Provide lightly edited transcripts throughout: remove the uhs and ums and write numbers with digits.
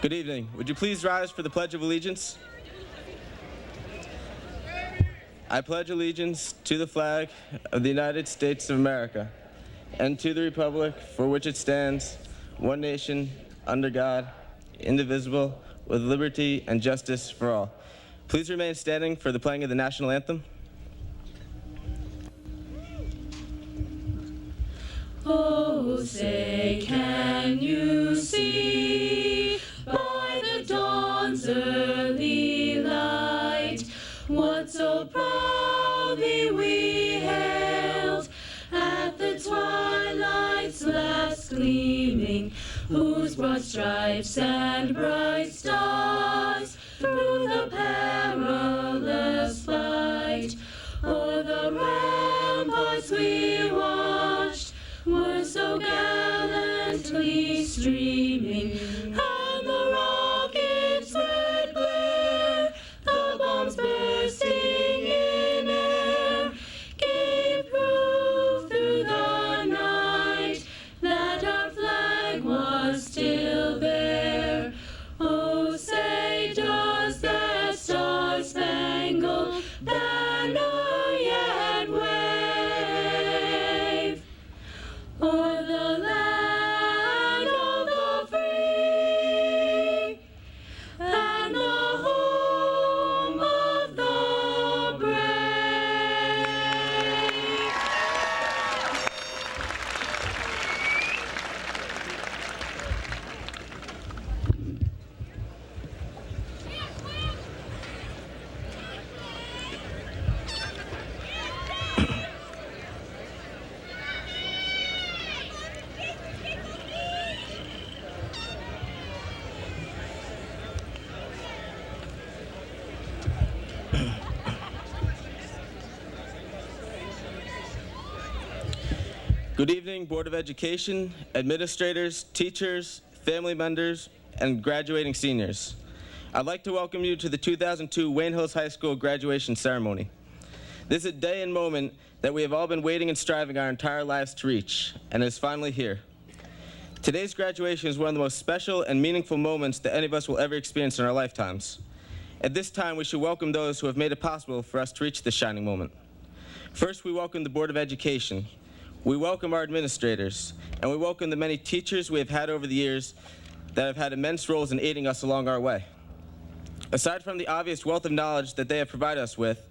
Good evening. Would you please rise for the Pledge of Allegiance? I pledge allegiance to the flag of the United States of America and to the republic for which it stands, one nation, under God, indivisible, with liberty and justice for all. Please remain standing for the playing of the national anthem. Oh, say, can you see by the dawn's early light what so proudly we hailed at the twilight's last gleaming, whose broad stripes and bright stars through the perilous fight o'er the ramparts we watched were so gallantly streaming, and the rockets' red glare, the bombs bursting in air, gave proof through the night that our flag was still there. Oh, say, does that star-spangled banner yet wave o'er the land of the free and the home of the brave? Good evening, Board of Education, administrators, teachers, family members, and graduating seniors. I'd like to welcome you to the 2002 Wayne Hills High School graduation ceremony. This is a day and moment that we have all been waiting and striving our entire lives to reach, and is finally here. Today's graduation is one of the most special and meaningful moments that any of us will ever experience in our lifetimes. At this time, we should welcome those who have made it possible for us to reach this shining moment. First, we welcome the Board of Education. We welcome our administrators, and we welcome the many teachers we have had over the years that have had immense roles in aiding us along our way. Aside from the obvious wealth of knowledge that they have provided us with,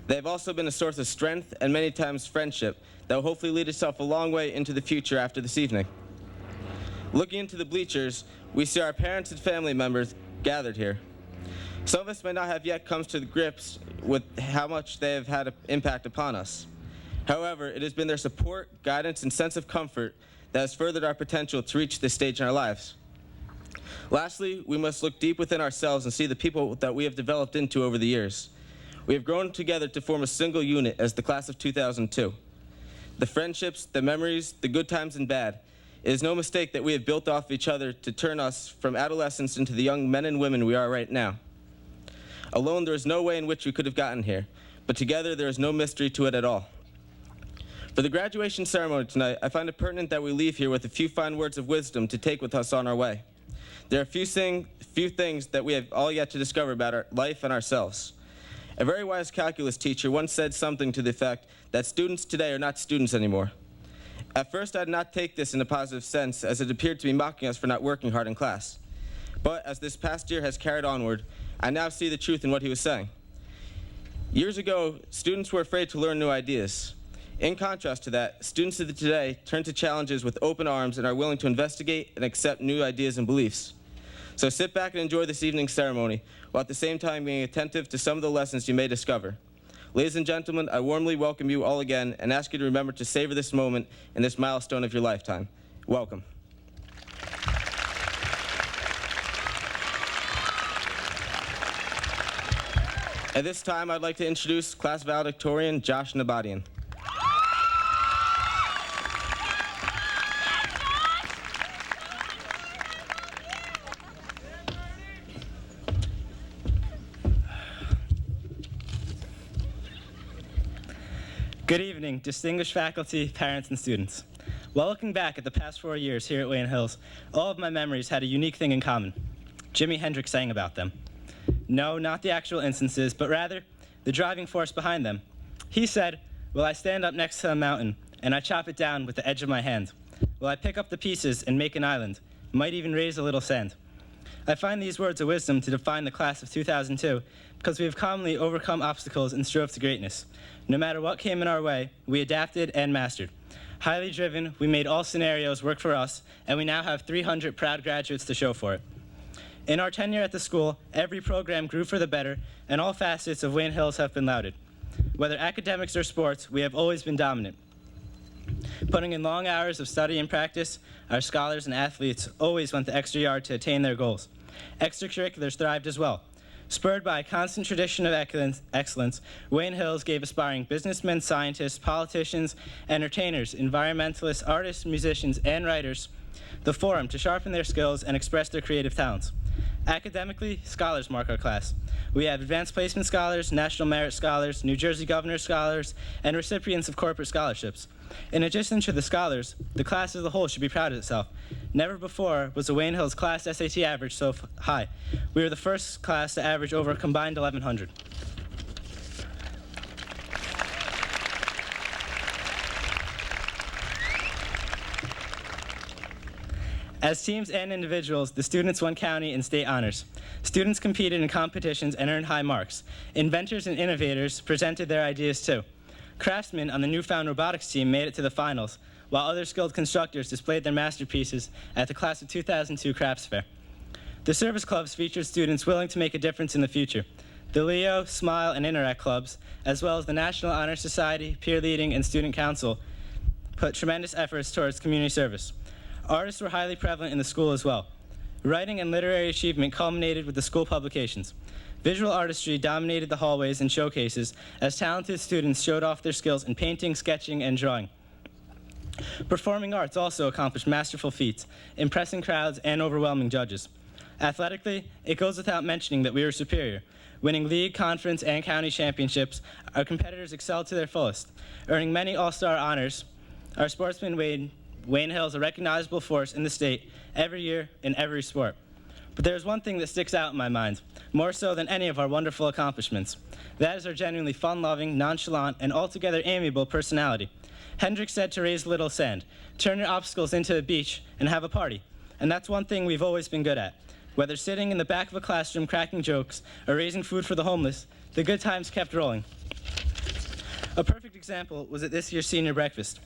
they have also been a source of strength and many times friendship that will hopefully lead itself a long way into the future after this evening. Looking into the bleachers, we see our parents and family members gathered here. Some of us may not have yet come to grips with how much they have had an impact upon us. However, it has been their support, guidance, and sense of comfort that has furthered our potential to reach this stage in our lives. Lastly, we must look deep within ourselves and see the people that we have developed into over the years. We have grown together to form a single unit as the class of 2002. The friendships, the memories, the good times and bad. It is no mistake that we have built off each other to turn us from adolescents into the young men and women we are right now. Alone, there is no way in which we could have gotten here, but together there is no mystery to it at all. For the graduation ceremony tonight, I find it pertinent that we leave here with a few fine words of wisdom to take with us on our way. There are few things that we have all yet to discover about our life and ourselves. A very wise calculus teacher once said something to the effect that students today are not students anymore. At first, I did not take this in a positive sense, as it appeared to be mocking us for not working hard in class. But as this past year has carried onward, I now see the truth in what he was saying. Years ago, students were afraid to learn new ideas. In contrast to that, students of today turn to challenges with open arms and are willing to investigate and accept new ideas and beliefs. So sit back and enjoy this evening's ceremony, while at the same time being attentive to some of the lessons you may discover. Ladies and gentlemen, I warmly welcome you all again and ask you to remember to savor this moment and this milestone of your lifetime. Welcome. At this time, I'd like to introduce Class Valedictorian Josh Nabadian. Good evening, distinguished faculty, parents, and students. While looking back at the past 4 years here at Wayne Hills, all of my memories had a unique thing in common. Jimi Hendrix sang about them. No, not the actual instances, but rather the driving force behind them. He said, "Will I stand up next to a mountain, and I chop it down with the edge of my hand? Will I pick up the pieces and make an island, might even raise a little sand?" I find these words of wisdom to define the class of 2002 because we have calmly overcome obstacles and strove to greatness. No matter what came in our way, we adapted and mastered. Highly driven, we made all scenarios work for us, and we now have 300 proud graduates to show for it. In our tenure at the school, every program grew for the better, and all facets of Wayne Hills have been lauded. Whether academics or sports, we have always been dominant. Putting in long hours of study and practice, our scholars and athletes always went the extra yard to attain their goals. Extracurriculars thrived as well. Spurred by a constant tradition of excellence, Wayne Hills gave aspiring businessmen, scientists, politicians, entertainers, environmentalists, artists, musicians, and writers the forum to sharpen their skills and express their creative talents. Academically, scholars mark our class. We have advanced placement scholars, national merit scholars, New Jersey governor scholars, and recipients of corporate scholarships. In addition to the scholars, the class as a whole should be proud of itself. Never before was the Wayne Hills class SAT average so high. We were the first class to average over a combined 1,100. As teams and individuals, the students won county and state honors. Students competed in competitions and earned high marks. Inventors and innovators presented their ideas too. Craftsmen on the newfound robotics team made it to the finals, while other skilled constructors displayed their masterpieces at the class of 2002 crafts fair. The service clubs featured students willing to make a difference in the future. The Leo, Smile, and Interact clubs, as well as the National Honor Society, Peer Leading, and Student Council, put tremendous efforts towards community service. Artists were highly prevalent in the school as well. Writing and literary achievement culminated with the school publications. Visual artistry dominated the hallways and showcases as talented students showed off their skills in painting, sketching, and drawing. Performing arts also accomplished masterful feats, impressing crowds and overwhelming judges. Athletically, it goes without mentioning that we were superior. Winning league, conference, and county championships, our competitors excelled to their fullest. Earning many all-star honors, our sportsmen made Wayne Hills a recognizable force in the state every year in every sport. But there's one thing that sticks out in my mind, more so than any of our wonderful accomplishments. That is our genuinely fun-loving, nonchalant, and altogether amiable personality. Hendrix said to raise a little sand, turn your obstacles into a beach, and have a party. And that's one thing we've always been good at. Whether sitting in the back of a classroom cracking jokes or raising food for the homeless, the good times kept rolling. A perfect example was at this year's senior breakfast.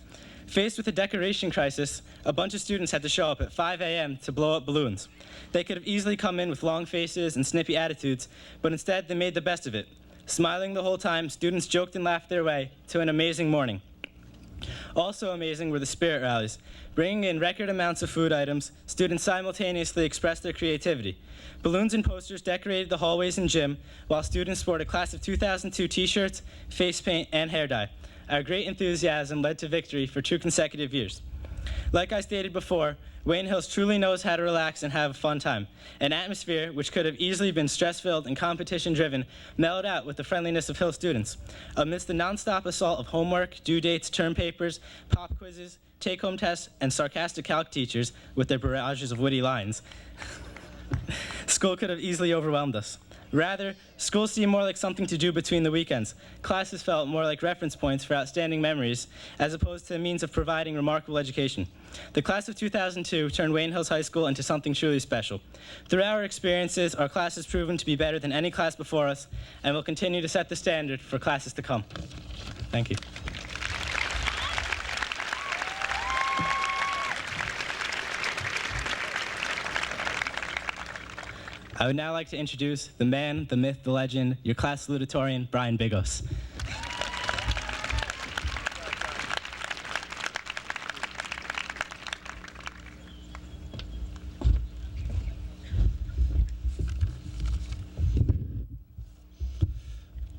Faced with a decoration crisis, a bunch of students had to show up at 5 a.m. to blow up balloons. They could have easily come in with long faces and snippy attitudes, but instead they made the best of it. Smiling the whole time, students joked and laughed their way to an amazing morning. Also amazing were the spirit rallies. Bringing in record amounts of food items, students simultaneously expressed their creativity. Balloons and posters decorated the hallways and gym, while students sported class of 2002 t-shirts, face paint, and hair dye. Our great enthusiasm led to victory for 2 consecutive years. Like I stated before, Wayne Hills truly knows how to relax and have a fun time. An atmosphere which could have easily been stress-filled and competition-driven mellowed out with the friendliness of Hill students. Amidst the nonstop assault of homework, due dates, term papers, pop quizzes, take-home tests, and sarcastic calc teachers with their barrages of witty lines, school could have easily overwhelmed us. Rather, school seemed more like something to do between the weekends. Classes felt more like reference points for outstanding memories, as opposed to a means of providing remarkable education. The class of 2002 turned Wayne Hills High School into something truly special. Through our experiences, our class has proven to be better than any class before us, and will continue to set the standard for classes to come. Thank you. I would now like to introduce the man, the myth, the legend, your class salutatorian, Brian Bigos.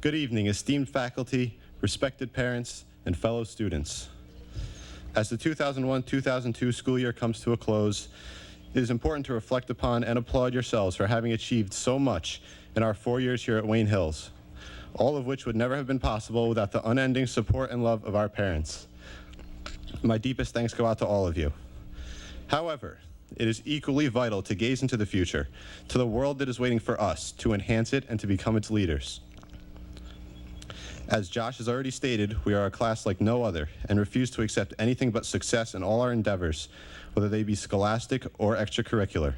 Good evening, esteemed faculty, respected parents, and fellow students. As the 2001-2002 school year comes to a close, it is important to reflect upon and applaud yourselves for having achieved so much in our 4 years here at Wayne Hills, all of which would never have been possible without the unending support and love of our parents. My deepest thanks go out to all of you. However, it is equally vital to gaze into the future, to the world that is waiting for us, to enhance it and to become its leaders. As Josh has already stated, we are a class like no other and refuse to accept anything but success in all our endeavors, whether they be scholastic or extracurricular.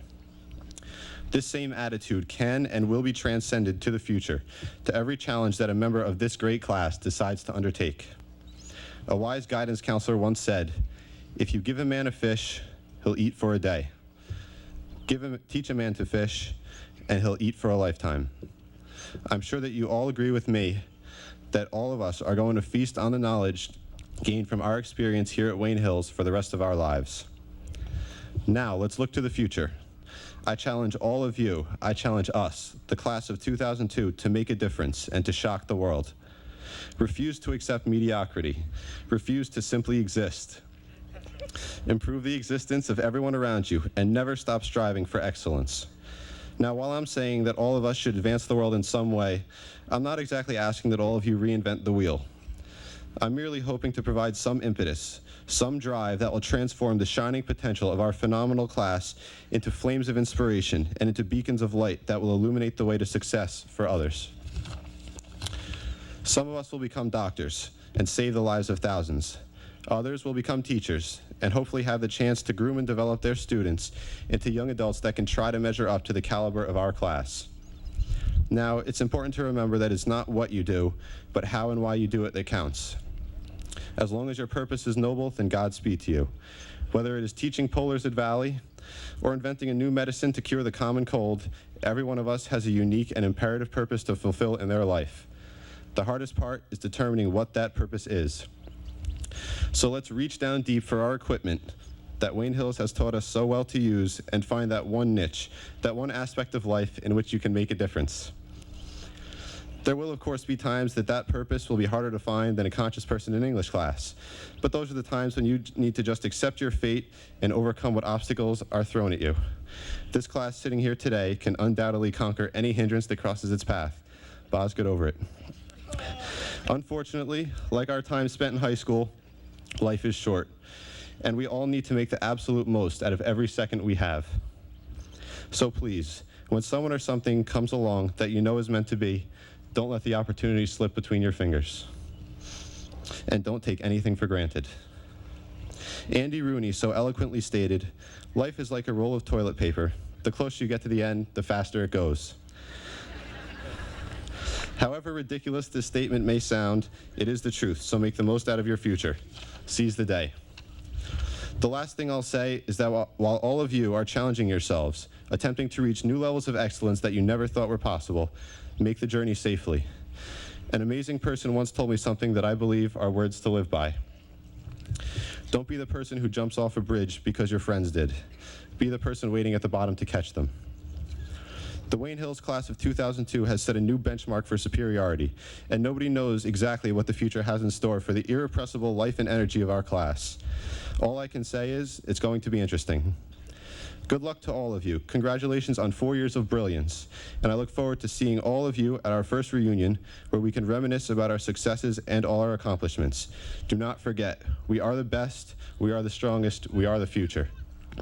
This same attitude can and will be transcended to the future, to every challenge that a member of this great class decides to undertake. A wise guidance counselor once said, "If you give a man a fish, he'll eat for a day. Teach a man to fish, and he'll eat for a lifetime." I'm sure that you all agree with me that all of us are going to feast on the knowledge gained from our experience here at Wayne Hills for the rest of our lives. Now, let's look to the future. I challenge all of you, I challenge us, the class of 2002, to make a difference and to shock the world. Refuse to accept mediocrity. Refuse to simply exist. Improve the existence of everyone around you and never stop striving for excellence. Now, while I'm saying that all of us should advance the world in some way, I'm not exactly asking that all of you reinvent the wheel. I'm merely hoping to provide some impetus, some drive that will transform the shining potential of our phenomenal class into flames of inspiration and into beacons of light that will illuminate the way to success for others. Some of us will become doctors and save the lives of thousands. Others will become teachers and hopefully have the chance to groom and develop their students into young adults that can try to measure up to the caliber of our class. Now, it's important to remember that it's not what you do, but how and why you do it that counts. As long as your purpose is noble, then Godspeed to you. Whether it is teaching polars at Valley or inventing a new medicine to cure the common cold, every one of us has a unique and imperative purpose to fulfill in their life. The hardest part is determining what that purpose is. So let's reach down deep for our equipment that Wayne Hills has taught us so well to use and find that one niche, that one aspect of life in which you can make a difference. There will, of course, be times that purpose will be harder to find than a conscious person in English class. But those are the times when you need to just accept your fate and overcome what obstacles are thrown at you. This class sitting here today can undoubtedly conquer any hindrance that crosses its path. Boz, get over it. Unfortunately, like our time spent in high school, life is short, and we all need to make the absolute most out of every second we have. So please, when someone or something comes along that you know is meant to be, don't let the opportunity slip between your fingers. And don't take anything for granted. Andy Rooney so eloquently stated, "Life is like a roll of toilet paper. The closer you get to the end, the faster it goes." However ridiculous this statement may sound, it is the truth, so make the most out of your future. Seize the day. The last thing I'll say is that while all of you are challenging yourselves, attempting to reach new levels of excellence that you never thought were possible, make the journey safely. An amazing person once told me something that I believe are words to live by. Don't be the person who jumps off a bridge because your friends did. Be the person waiting at the bottom to catch them. The Wayne Hills class of 2002 has set a new benchmark for superiority, and nobody knows exactly what the future has in store for the irrepressible life and energy of our class. All I can say is, it's going to be interesting. Good luck to all of you. Congratulations on 4 years of brilliance, and I look forward to seeing all of you at our first reunion, where we can reminisce about our successes and all our accomplishments. Do not forget, we are the best, we are the strongest, we are the future.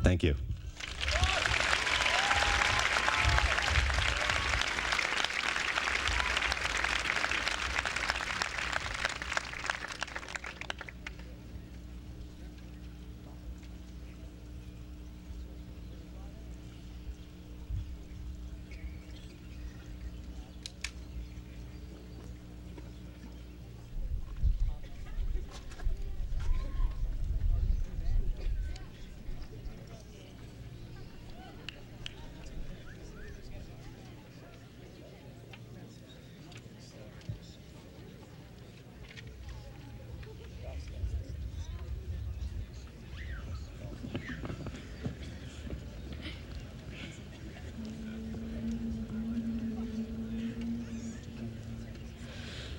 Thank you.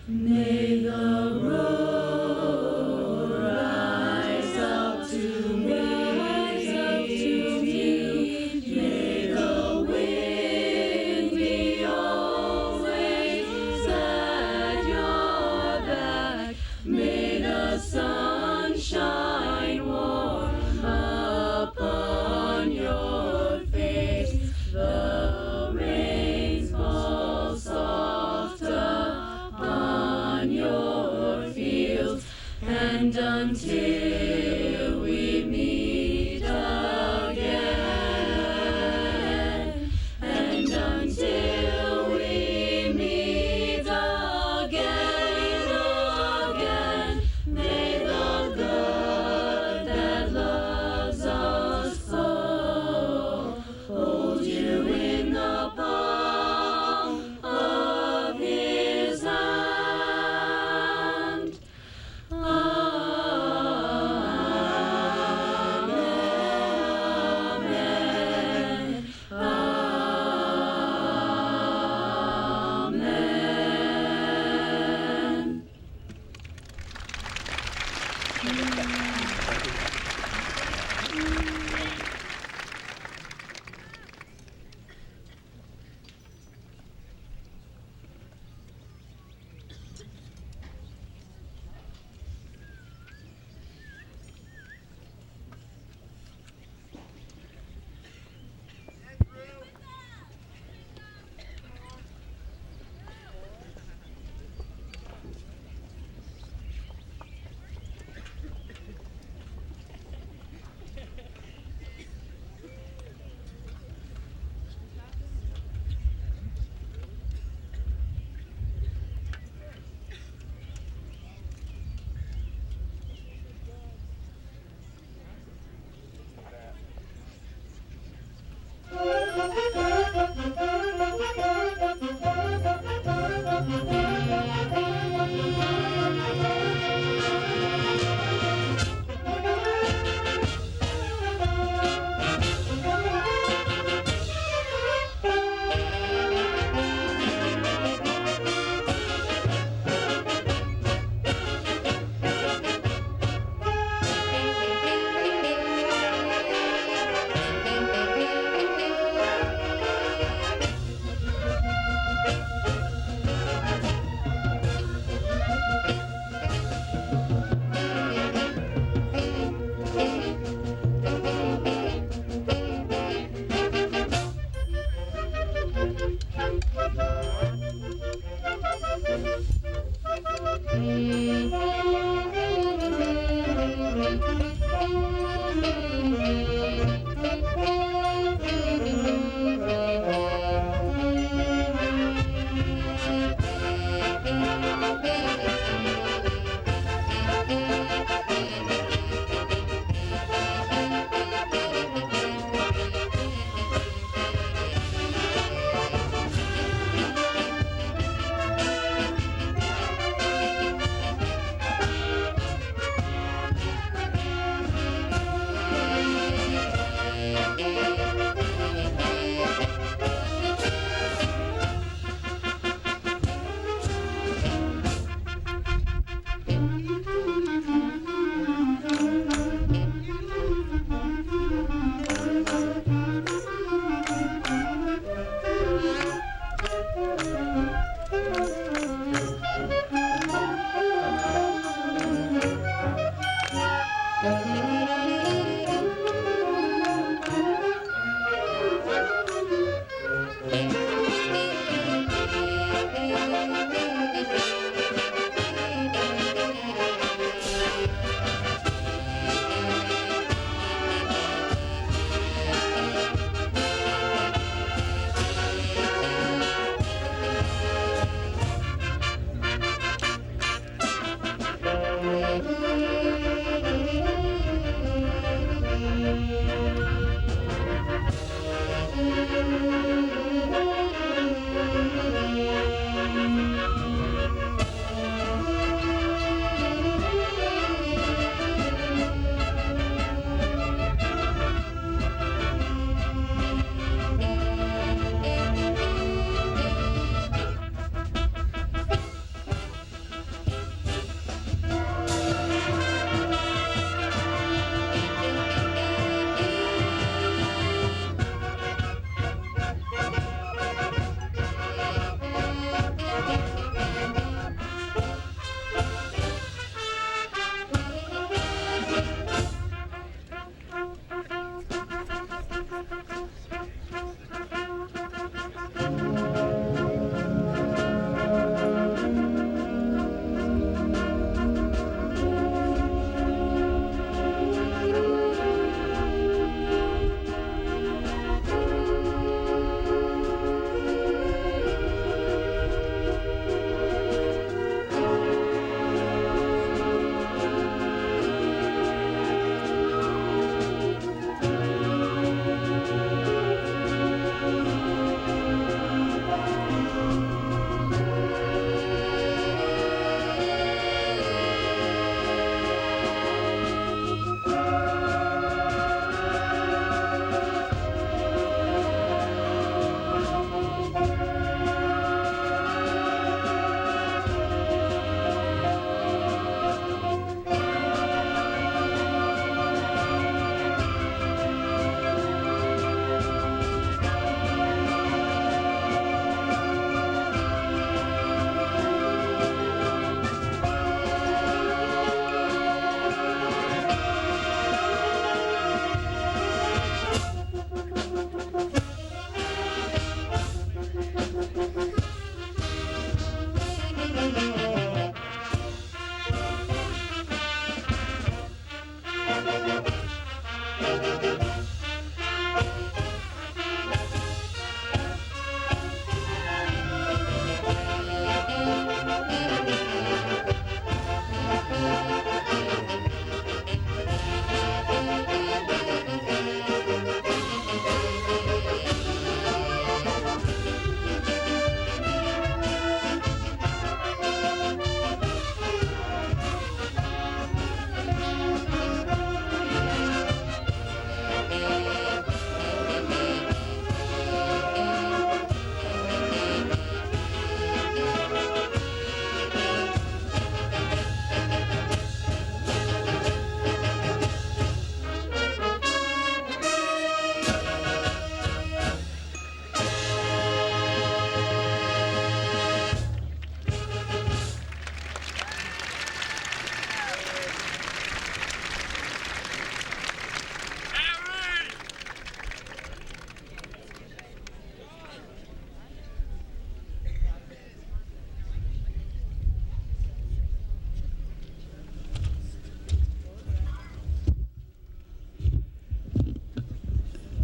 May the road rise up to meet you. May the wind be always at your back. May the sun shine warm upon your on your fields, and until we meet again, and until we meet again, may the God that loves us all hold you in the palm of his hand. Amen. Amen.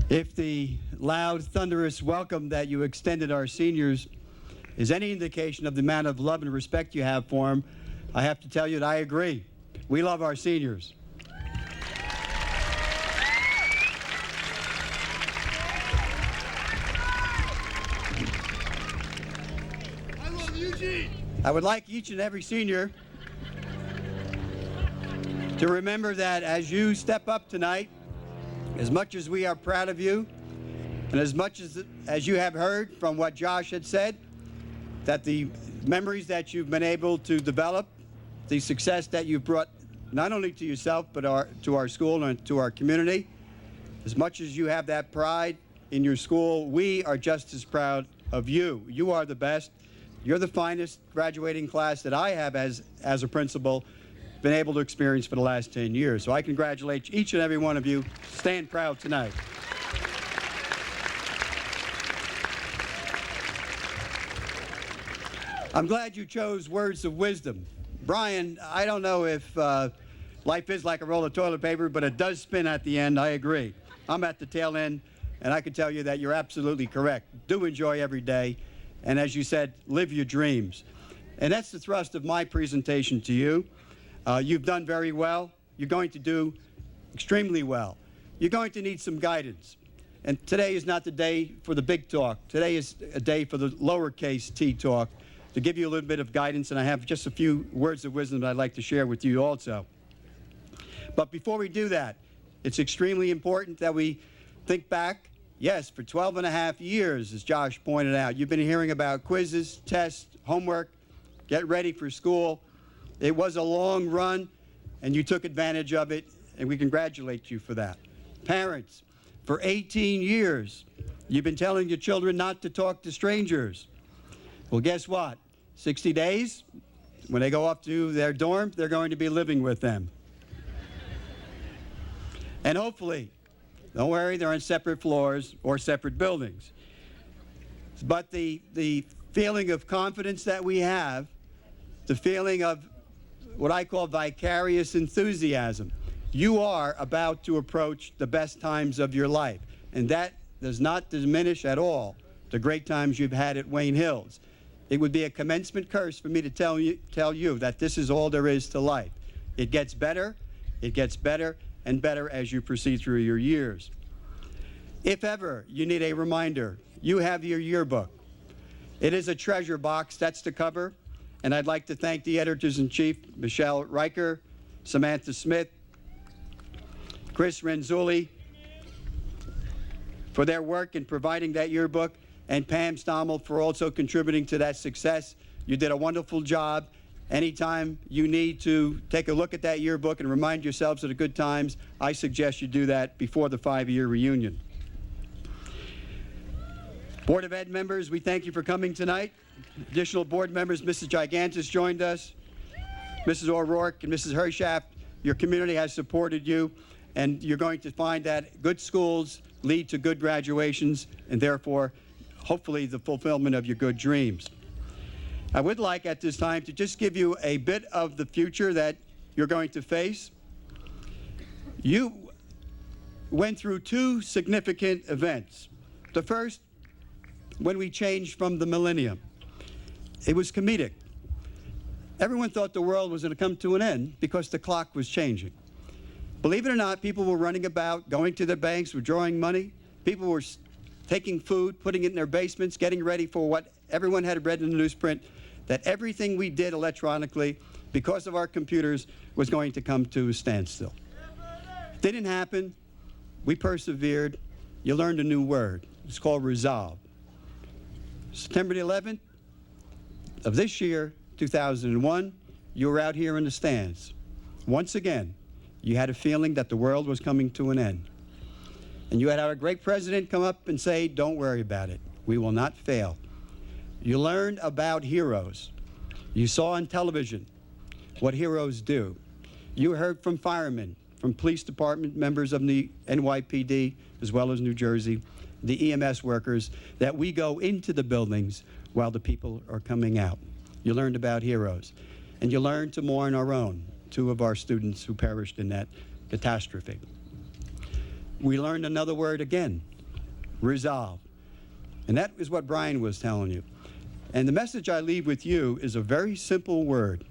If the loud, thunderous welcome that you extended our seniors is any indication of the amount of love and respect you have for them, I have to tell you that I agree. We love our seniors. I love Eugene. I would like each and every senior to remember that as you step up tonight, as much as we are proud of you, and as much as you have heard from what Josh had said, that the memories that you've been able to develop, the success that you've brought not only to yourself but to our school and to our community, as much as you have that pride in your school, we are just as proud of you. You are the best. You're the finest graduating class that I have as a principal been able to experience for the last 10 years. So I congratulate each and every one of you. Stand proud tonight. I'm glad you chose words of wisdom. Brian, I don't know if life is like a roll of toilet paper, but it does spin at the end. I agree. I'm at the tail end, and I can tell you that you're absolutely correct. Do enjoy every day, and as you said, live your dreams. And that's the thrust of my presentation to you. You've done very well. You're going to do extremely well. You're going to need some guidance. And today is not the day for the big talk. Today is a day for the lowercase t talk, to give you a little bit of guidance, and I have just a few words of wisdom that I'd like to share with you also. But before we do that, it's extremely important that we think back. Yes, for 12 and a half years, as Josh pointed out, you've been hearing about quizzes, tests, homework, get ready for school. It was a long run, and you took advantage of it, and we congratulate you for that. Parents, for 18 years, you've been telling your children not to talk to strangers. Well, guess what? 60 days, when they go off to their dorm, they're going to be living with them. And hopefully, don't worry, they're on separate floors or separate buildings. But the feeling of confidence that we have, the feeling of what I call vicarious enthusiasm. You are about to approach the best times of your life, and that does not diminish at all the great times you've had at Wayne Hills. It would be a commencement curse for me to tell you that this is all there is to life. It gets better and better as you proceed through your years. If ever you need a reminder, you have your yearbook. It is a treasure box, that's the cover. And I'd like to thank the editors-in-chief, Michelle Riker, Samantha Smith, Chris Renzulli, for their work in providing that yearbook, and Pam Stommel for also contributing to that success. You did a wonderful job. Anytime you need to take a look at that yearbook and remind yourselves of the good times, I suggest you do that before the 5-year reunion. Board of Ed members, we thank you for coming tonight. Additional board members, Mrs. Gigantis joined us, Mrs. O'Rourke and Mrs. Hershaft. Your community has supported you, and you're going to find that good schools lead to good graduations, and therefore, hopefully, the fulfillment of your good dreams. I would like at this time to just give you a bit of the future that you're going to face. You went through 2 significant events. The first, when we changed from the millennium. It was comedic. Everyone thought the world was going to come to an end because the clock was changing. Believe it or not, people were running about, going to their banks, withdrawing money. People were taking food, putting it in their basements, getting ready for what everyone had read in the newsprint, that everything we did electronically, because of our computers, was going to come to a standstill. It didn't happen. We persevered. You learned a new word. It's called resolve. September the 11th of this year, 2001, you were out here in the stands. Once again, you had a feeling that the world was coming to an end. And you had our great president come up and say, don't worry about it. We will not fail. You learned about heroes. You saw on television what heroes do. You heard from firemen, from police department members of the NYPD, as well as New Jersey, the EMS workers, that we go into the buildings while the people are coming out. You learned about heroes. And you learned to mourn our own, 2 of our students who perished in that catastrophe. We learned another word again, resolve. And that is what Brian was telling you. And the message I leave with you is a very simple word,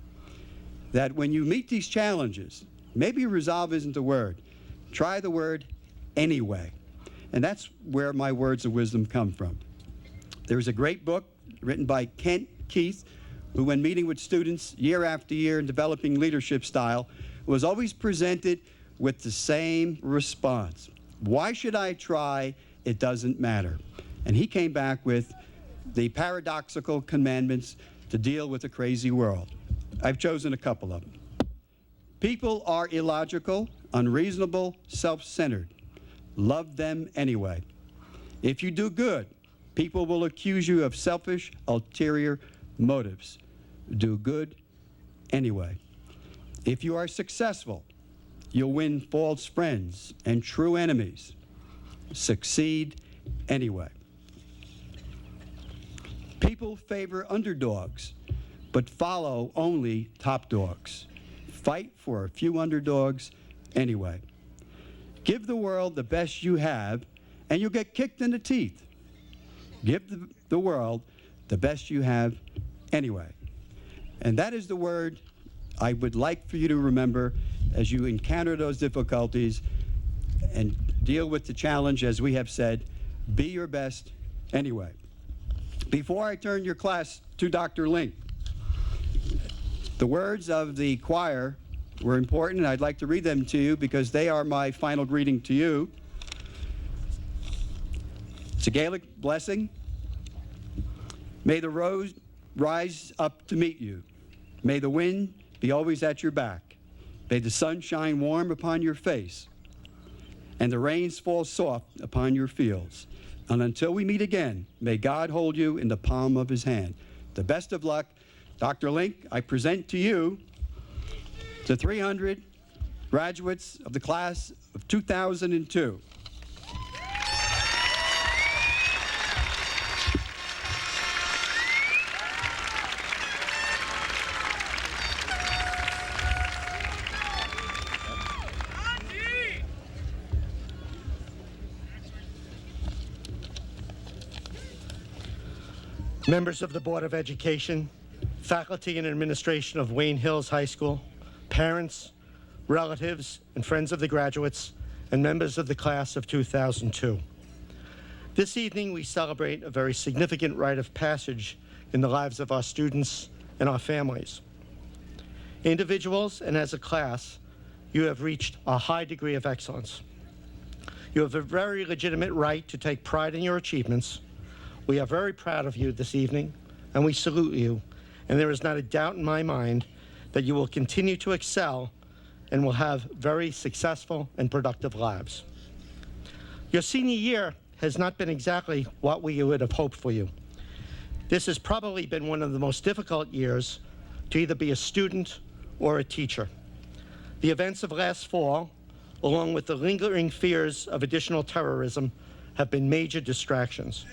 that when you meet these challenges, maybe resolve isn't the word. Try the word anyway. And that's where my words of wisdom come from. There's a great book written by Kent Keith, who, when meeting with students year after year and developing leadership style, was always presented with the same response. Why should I try? It doesn't matter. And he came back with the paradoxical commandments to deal with a crazy world. I've chosen a couple of them. People are illogical, unreasonable, self-centered. Love them anyway. If you do good, people will accuse you of selfish, ulterior motives. Do good anyway. If you are successful, you'll win false friends and true enemies. Succeed anyway. People favor underdogs, but follow only top dogs. Fight for a few underdogs anyway. Give the world the best you have, and you'll get kicked in the teeth. Give the world the best you have anyway. And that is the word I would like for you to remember as you encounter those difficulties and deal with the challenge, as we have said, be your best anyway. Before I turn your class to Dr. Link, the words of the choir were important, and I'd like to read them to you because they are my final greeting to you. It's a Gaelic blessing. May the rose rise up to meet you. May the wind be always at your back. May the sun shine warm upon your face, and the rains fall soft upon your fields. And until we meet again, may God hold you in the palm of his hand. The best of luck. Dr. Link, I present to you the 300 graduates of the class of 2002. Members of the Board of Education, faculty and administration of Wayne Hills High School, parents, relatives, and friends of the graduates, and members of the class of 2002. This evening, we celebrate a very significant rite of passage in the lives of our students and our families. Individuals and as a class, you have reached a high degree of excellence. You have a very legitimate right to take pride in your achievements. We are very proud of you this evening, and we salute you, and there is not a doubt in my mind that you will continue to excel and will have very successful and productive lives. Your senior year has not been exactly what we would have hoped for you. This has probably been one of the most difficult years to either be a student or a teacher. The events of last fall, along with the lingering fears of additional terrorism, have been major distractions.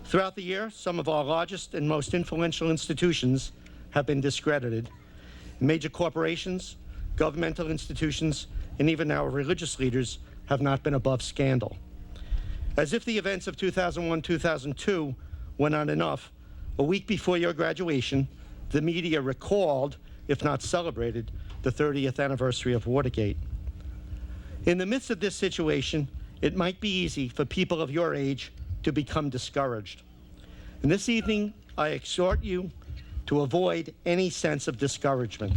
Throughout the year, some of our largest and most influential institutions have been discredited. Major corporations, governmental institutions, and even our religious leaders have not been above scandal. As if the events of 2001-2002 were not enough, a week before your graduation, the media recalled, if not celebrated, the 30th anniversary of Watergate. In the midst of this situation, it might be easy for people of your age to become discouraged. And this evening, I exhort you to avoid any sense of discouragement.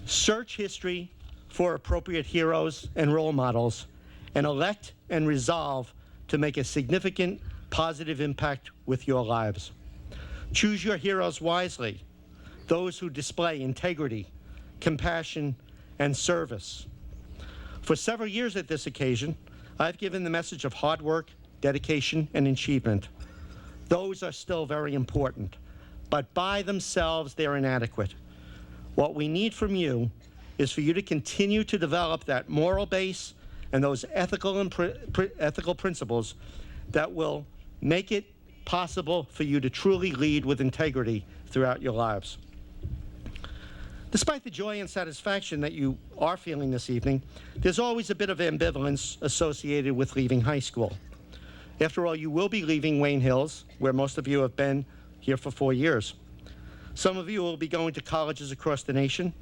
Search history for appropriate heroes and role models, and elect and resolve to make a significant positive impact with your lives. Choose your heroes wisely, those who display integrity, compassion, and service. For several years at this occasion, I've given the message of hard work, dedication, and achievement. Those are still very important, but by themselves, they're inadequate. What we need from you is for you to continue to develop that moral base and those ethical principles that will make it possible for you to truly lead with integrity throughout your lives. Despite the joy and satisfaction that you are feeling this evening, there's always a bit of ambivalence associated with leaving high school. After all, you will be leaving Wayne Hills, where most of you have been here for 4 years. Some of you will be going to colleges across the nation.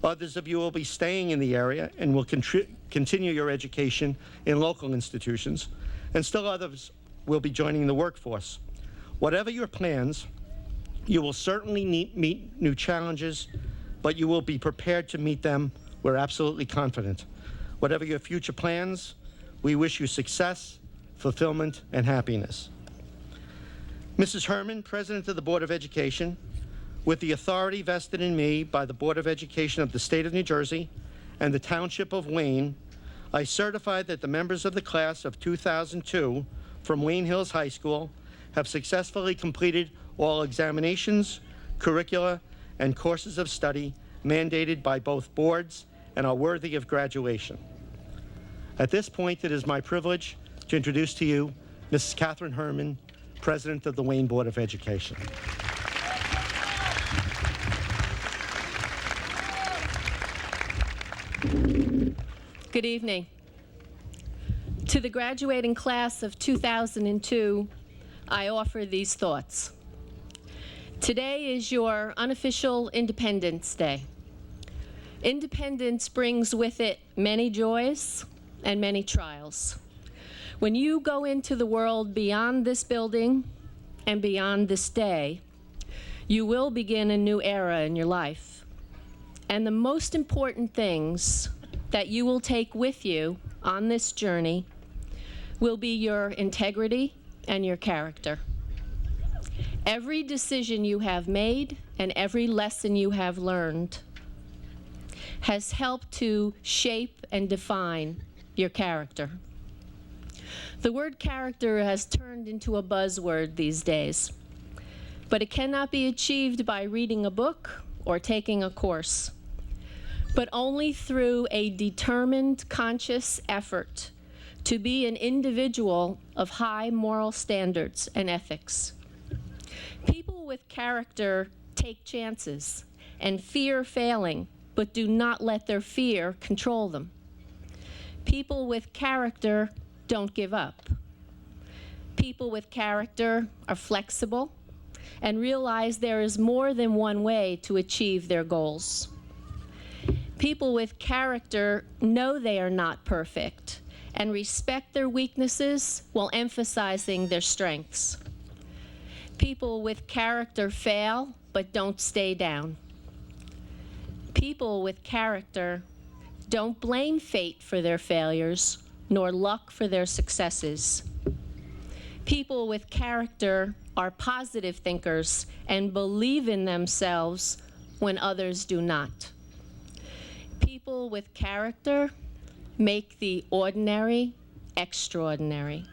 Others of you will be staying in the area and will continue your education in local institutions. And still others will be joining the workforce. Whatever your plans, you will certainly meet new challenges, but you will be prepared to meet them. We're absolutely confident. Whatever your future plans, we wish you success, fulfillment, and happiness. Mrs. Herman, President of the Board of Education, with the authority vested in me by the Board of Education of the State of New Jersey and the Township of Wayne, I certify that the members of the class of 2002 from Wayne Hills High School have successfully completed all examinations, curricula, and courses of study mandated by both boards and are worthy of graduation. At this point, it is my privilege to introduce to you Mrs. Catherine Herman, President of the Wayne Board of Education. Good evening. To the graduating class of 2002, I offer these thoughts. Today is your unofficial Independence Day. Independence brings with it many joys and many trials. When you go into the world beyond this building and beyond this day, you will begin a new era in your life. And the most important things that you will take with you on this journey will be your integrity and your character. Every decision you have made and every lesson you have learned has helped to shape and define your character. The word character has turned into a buzzword these days, but it cannot be achieved by reading a book or taking a course, but only through a determined, conscious effort to be an individual of high moral standards and ethics. People with character take chances and fear failing, but do not let their fear control them. People with character don't give up. People with character are flexible and realize there is more than one way to achieve their goals. People with character know they are not perfect and respect their weaknesses while emphasizing their strengths. People with character fail but don't stay down. People with character don't blame fate for their failures nor luck for their successes. People with character are positive thinkers and believe in themselves when others do not. People with character make the ordinary extraordinary.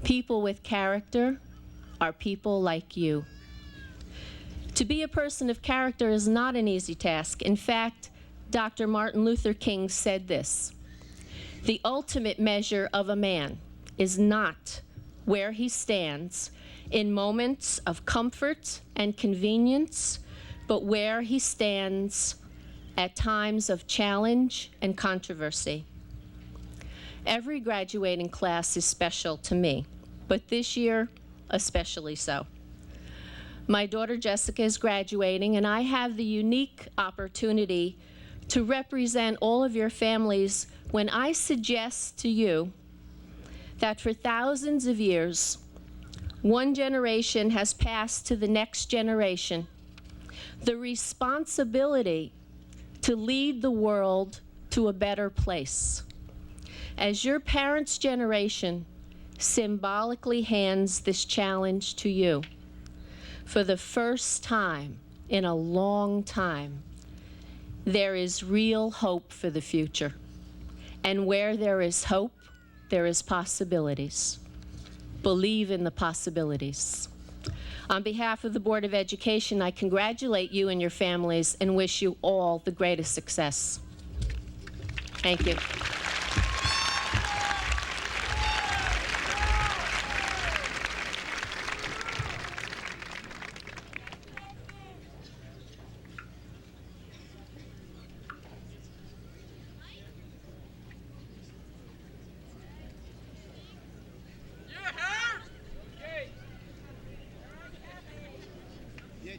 People with character are people like you. To be a person of character is not an easy task. In fact, Dr. Martin Luther King said this: "The ultimate measure of a man is not where he stands in moments of comfort and convenience, but where he stands at times of challenge and controversy." Every graduating class is special to me, but this year especially so. My daughter Jessica is graduating, and I have the unique opportunity to represent all of your families when I suggest to you that for thousands of years, one generation has passed to the next generation the responsibility to lead the world to a better place. As your parents' generation symbolically hands this challenge to you, for the first time in a long time, there is real hope for the future. And where there is hope, there is possibilities. Believe in the possibilities. On behalf of the Board of Education, I congratulate you and your families and wish you all the greatest success. Thank you.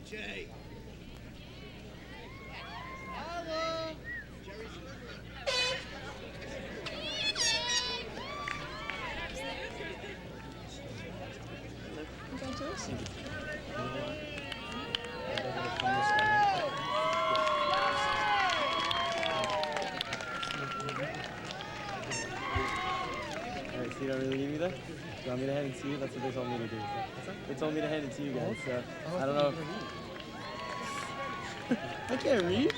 Jay. Alright, so you don't really need me though? You want me to hand it to you? That's what they told me to do. They told me to hand it to you guys, so I don't know if... I can't read.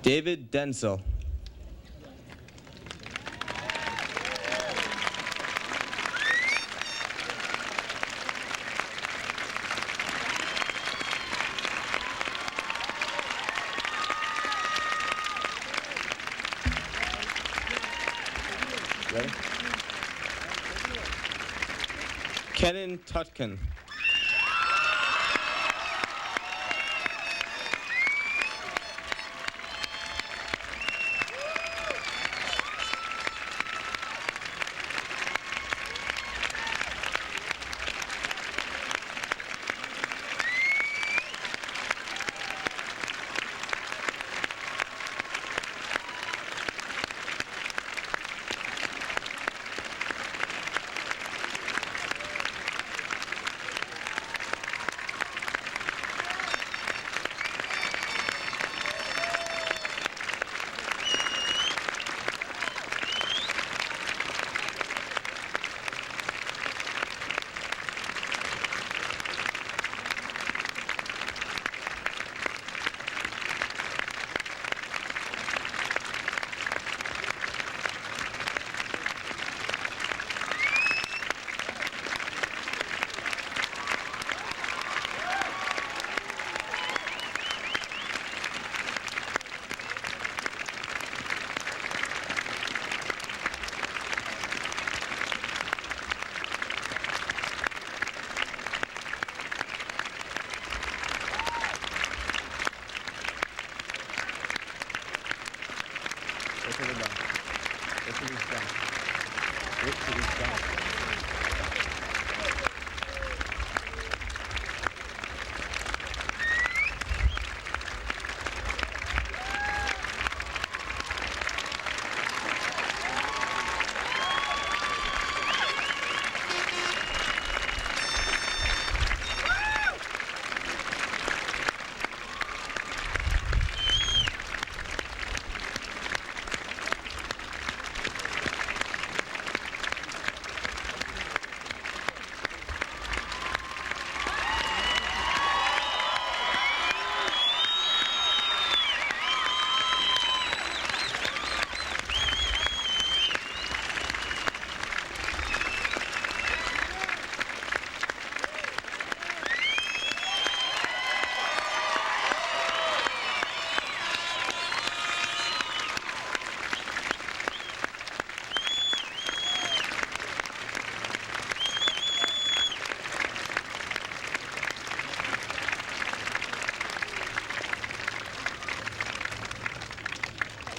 David Densel. Ready? Kenan Tutkin.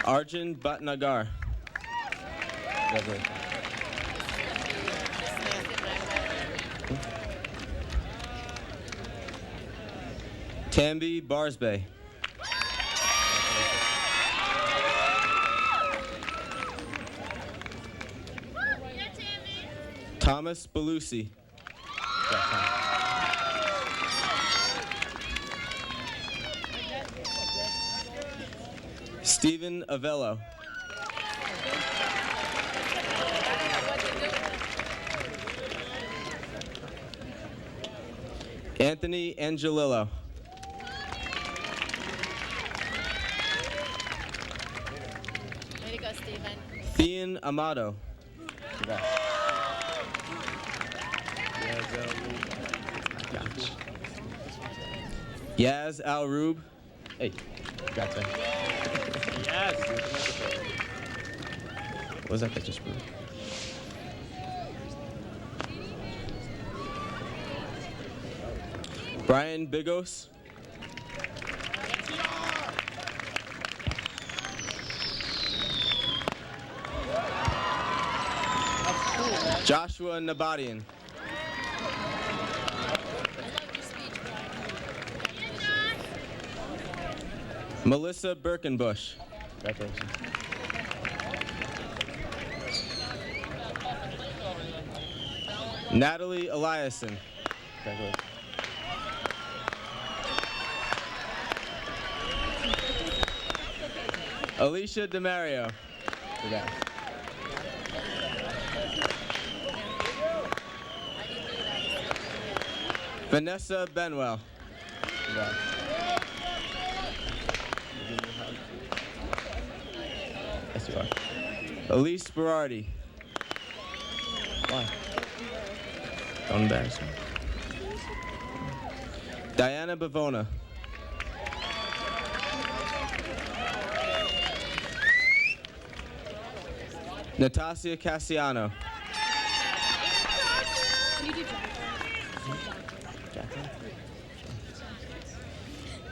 Arjun Bhatnagar. Tambi Barsbay. Thomas Belusi. Stephen Avello. Anthony Angelillo. Way to go, Stephen. Thean Amato. Yaz Al-Rub. Hey, congrats, man. Yes. What was that just blew? Brian Bigos. Joshua Nabadian. Melissa Birkenbush. Congratulations. Natalie Eliason. Congratulations. Alicia DeMario. Congrats. Vanessa Benwell. Congrats. Yes, you are. Elise Berardi. Why? Don't embarrass me. Diana Bavona. Natasia Cassiano.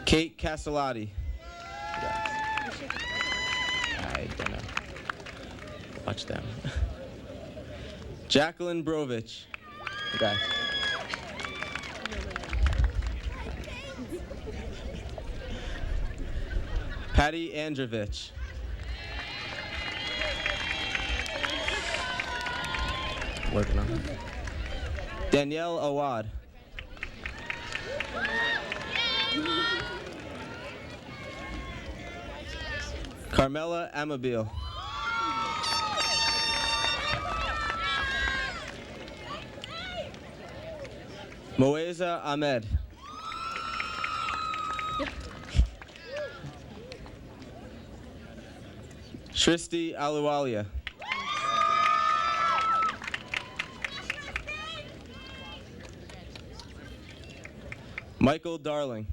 Kate Castellati. I don't know. Watch them. Jacqueline Brovich. Congrats. Patty Androvich. Working on it. Danielle Awad. Carmela Amabile. Moeza Ahmed. Shristi Aluwalia. Michael Darling.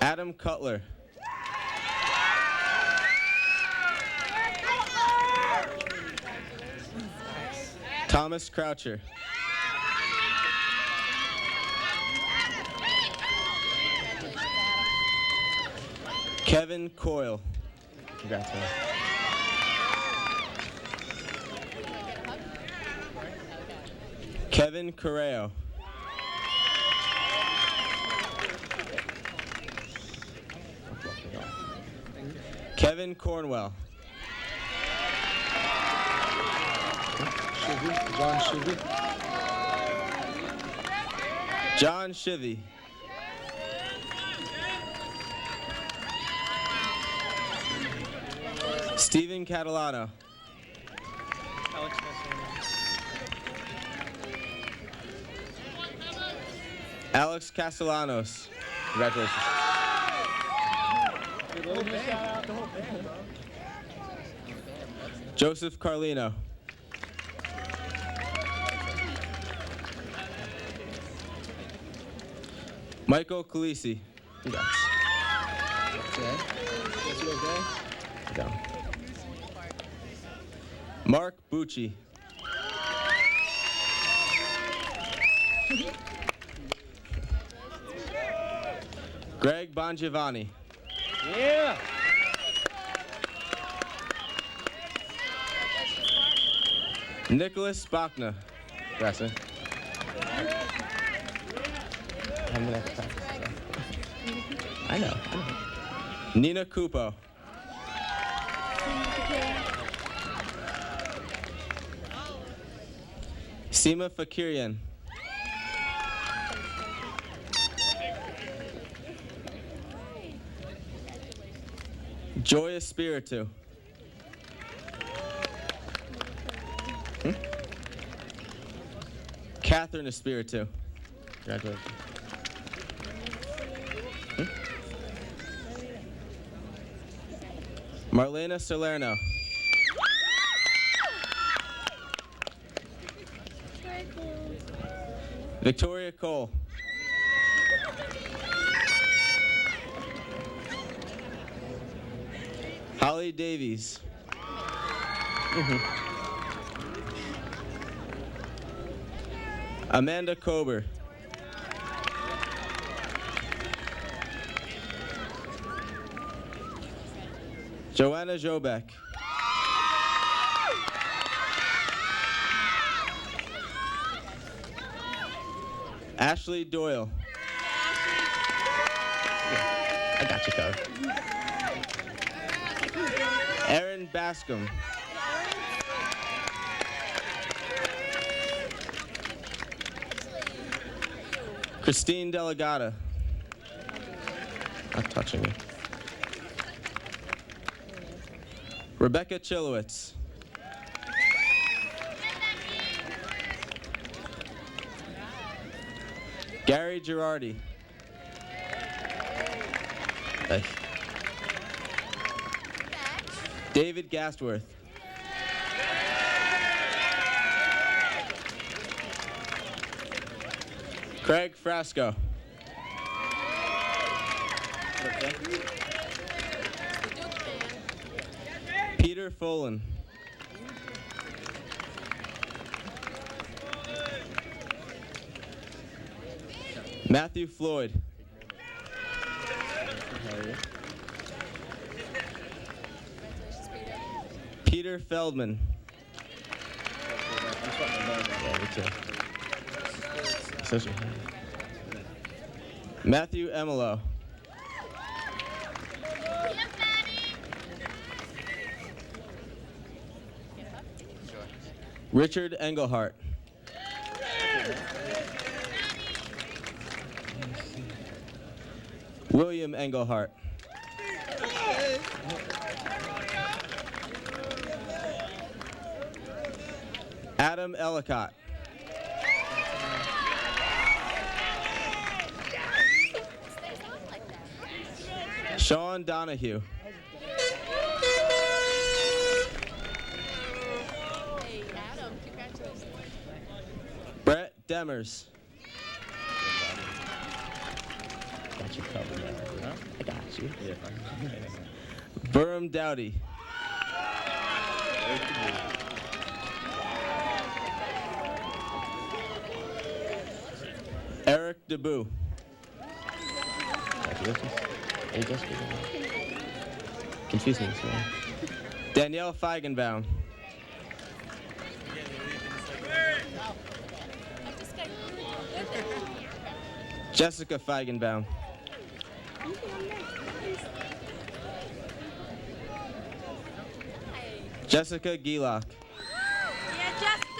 Adam Cutler. Thomas Croucher. Kevin Coyle. Congrats, man. Kevin Correo. Kevin Cornwell. John Shivy. Stephen Catalano. Alex Castellanos. Congratulations. Joseph Carlino. Michael Calisi. Congrats. Go. Mark Bucci. Greg Bongiovanni. Yeah. Nicholas Bachna. Congrats, man. I'm gonna have to practice this. I know. Nina Kupo. Seema Fakirian. Joy Espiritu. Catherine Espiritu. Congratulations. Marlena Salerno. Victoria Cole. Holly Davies. Amanda Kober. Joanna Jobek. Ashley Doyle. I got you covered. Erin Bascom. Christine Delegata. Not touching me. Rebecca Chilowitz. Gary Girardi. Hey. David Gastworth. Craig Frasco. Peter Folan. Matthew Floyd. Peter Feldman. Matthew Emelo. Richard Engelhart. William Engelhart. Adam Ellicott. Sean Donahue. Hey, Adam, congratulations. Brett Demers. Got you covered. No? I got you. Yeah. Burham Dowdy. Eric DeBoo. Confuse me. Danielle Feigenbaum. Jessica Feigenbaum. Jessica Gielock. Yeah, Jessica!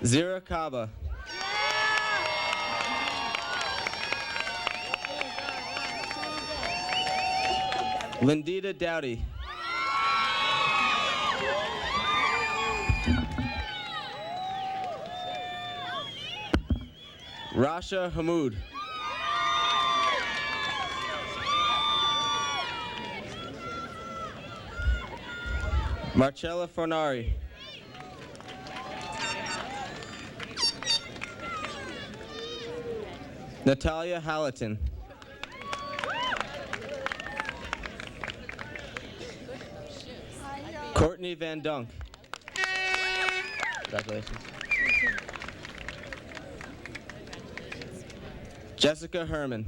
Zira Kaba. Lindita Dowdy. Rasha Hamoud. Marcella Fornari. Natalia Halliton. Courtney Van Dunk. Congratulations. Jessica Herman.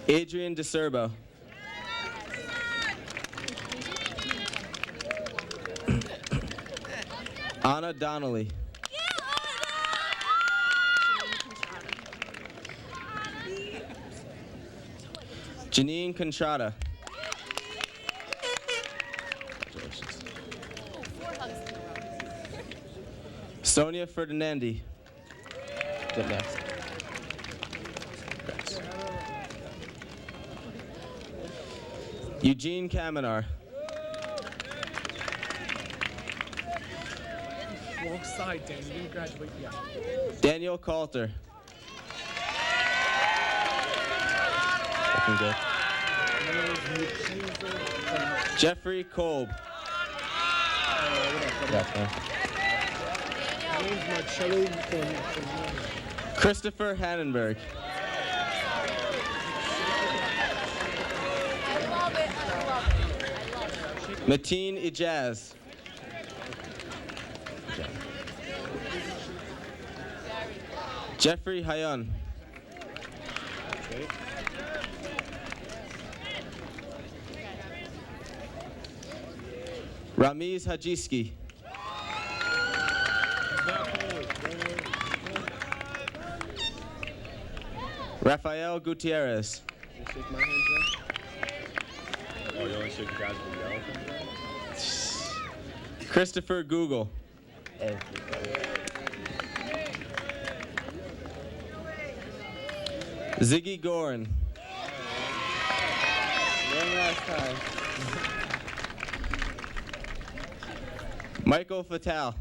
Adrian DeSerbo. Anna Donnelly. Janine Conchata. Sonia Ferdinandi. Good next. Congrats. Eugene Kamenar. Wrong side, Dan. You didn't graduate yet. Daniel Coulter. Looking good. Jeffrey Kolb. Christopher Hannenberg. I love it. I love it. I love it. Mateen Ijaz. Jeffrey Hayon. Ramiz Hajiski. Rafael Gutierrez. Christopher Google. Ziggy Gorin. One last time. Michael Fatal.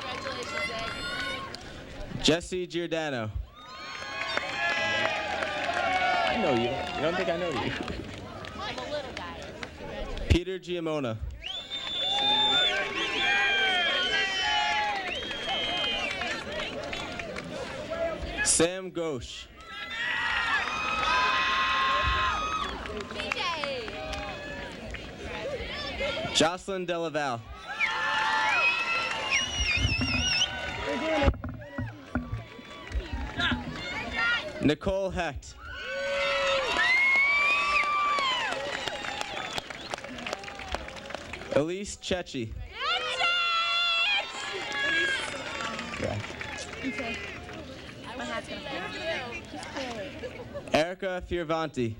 Congratulations, Zach. Jesse Giordano. I know you. You don't think I know you? I'm a little guy. Congratulations. Peter Giamona. Sam Ghosh. BJ. Jocelyn Delaval. Nicole Hecht. Elise Chechi. Erica Fiervanti.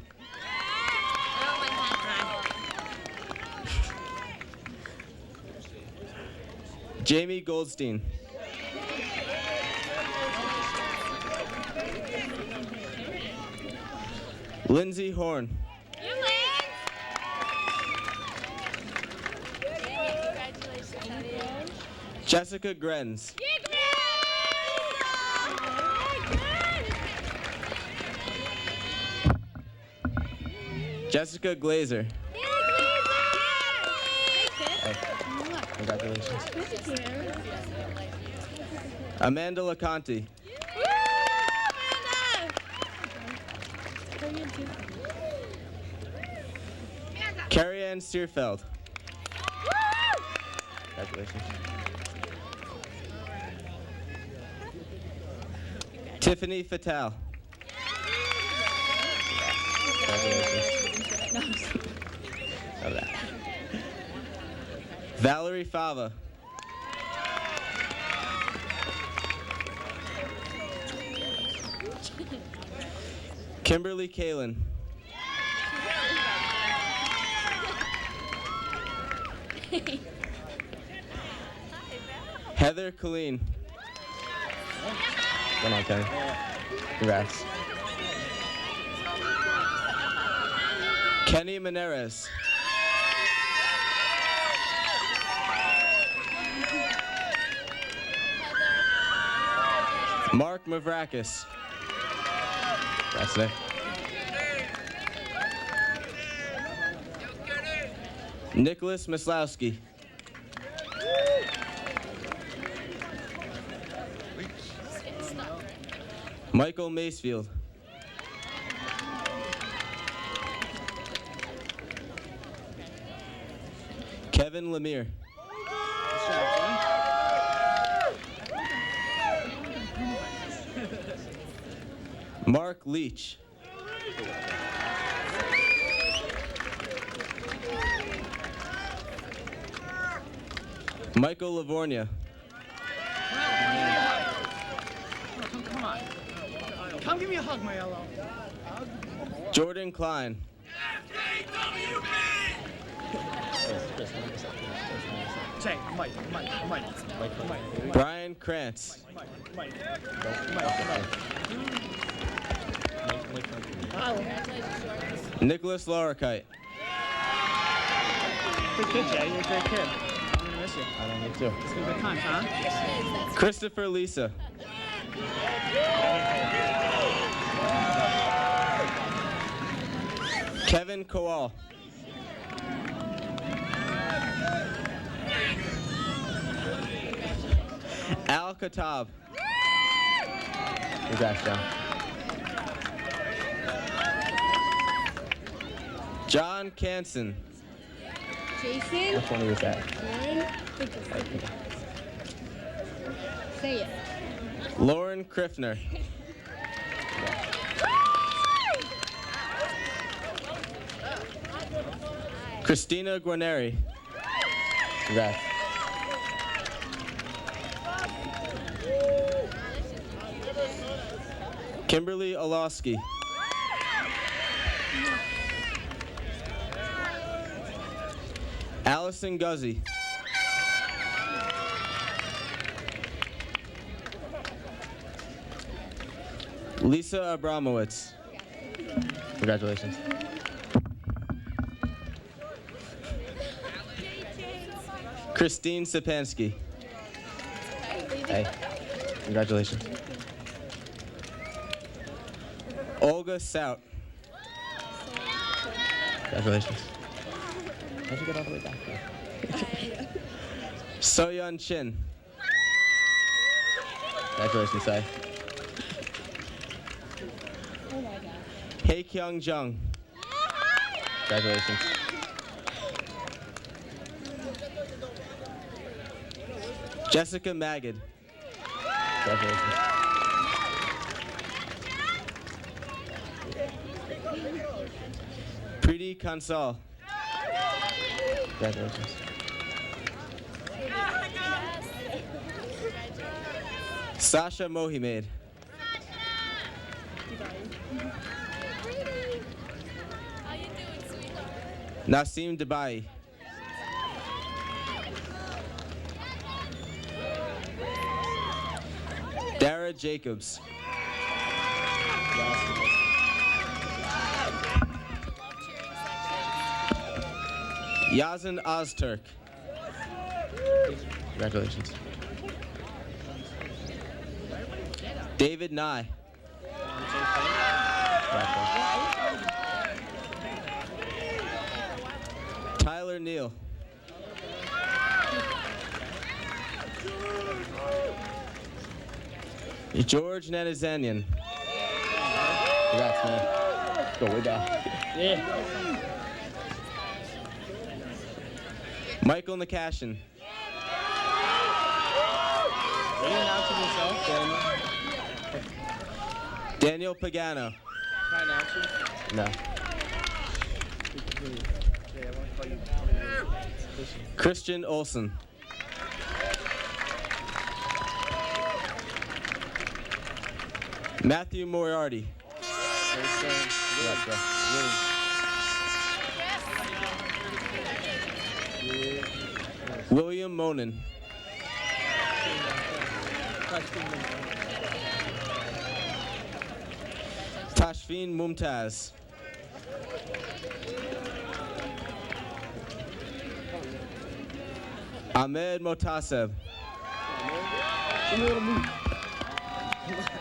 Jamie Goldstein. Lindsay Horn. Congratulations, honey. Jessica Grenz. Jessica Glazer. Congratulations. Amanda LaConte. Carrie Ann Searfeld. Congratulations. Tiffany Fatal. Congratulations. Love that. Valerie Fava. Kimberly Kalin. Heather Colleen. Come on, Kenny. Congrats. Kenny Meneres. Mark Mavrakis. That's it. Nicholas Maslowski. Michael Macefield. Kevin Lemire. Mark Leach. Michael Lavornia. Come on. Come give me a hug, my yellow. Jordan Klein. Say, Mike. Brian Krantz. Nicholas Laurakite. Good kid, Jay. You're a great kid. I'm gonna miss you. I don't need to. It's been a good time, huh? Christopher Lisa. Kevin Kowal. Al Katab. Congrats, John. John Canson. Jason. Which one was that? Say it. Lauren Kriffner. Christina Guarneri. Congrats. Kimberly Olowski. Allison Guzzi. Lisa Abramowitz. Congratulations. Christine Sapansky. Hey, congratulations. Olga Sout. Congratulations. How'd you get all the way back there? Soyeon Shin. Congratulations, Sai. Hei Kyung Jung. Congratulations. Jessica Magid. Congratulations. Preeti Kansal. Congratulations. Sasha Mohimed. How you doing, sweetheart? Nasim Dubai. Dara Jacobs. Yazin Ozturk. Congratulations. David Nye. Tyler Neal. George Nanazanian. Congrats, man. Go way back. Yeah. Michael Nakashin. Are you announcing yourself, Daniel? Daniel Pagano. Can I announce you? No. Yeah, I want to call you. Christian Olson. Matthew Moriarty. William Monin. Tashfeen Mumtaz. Ahmed Motaseb.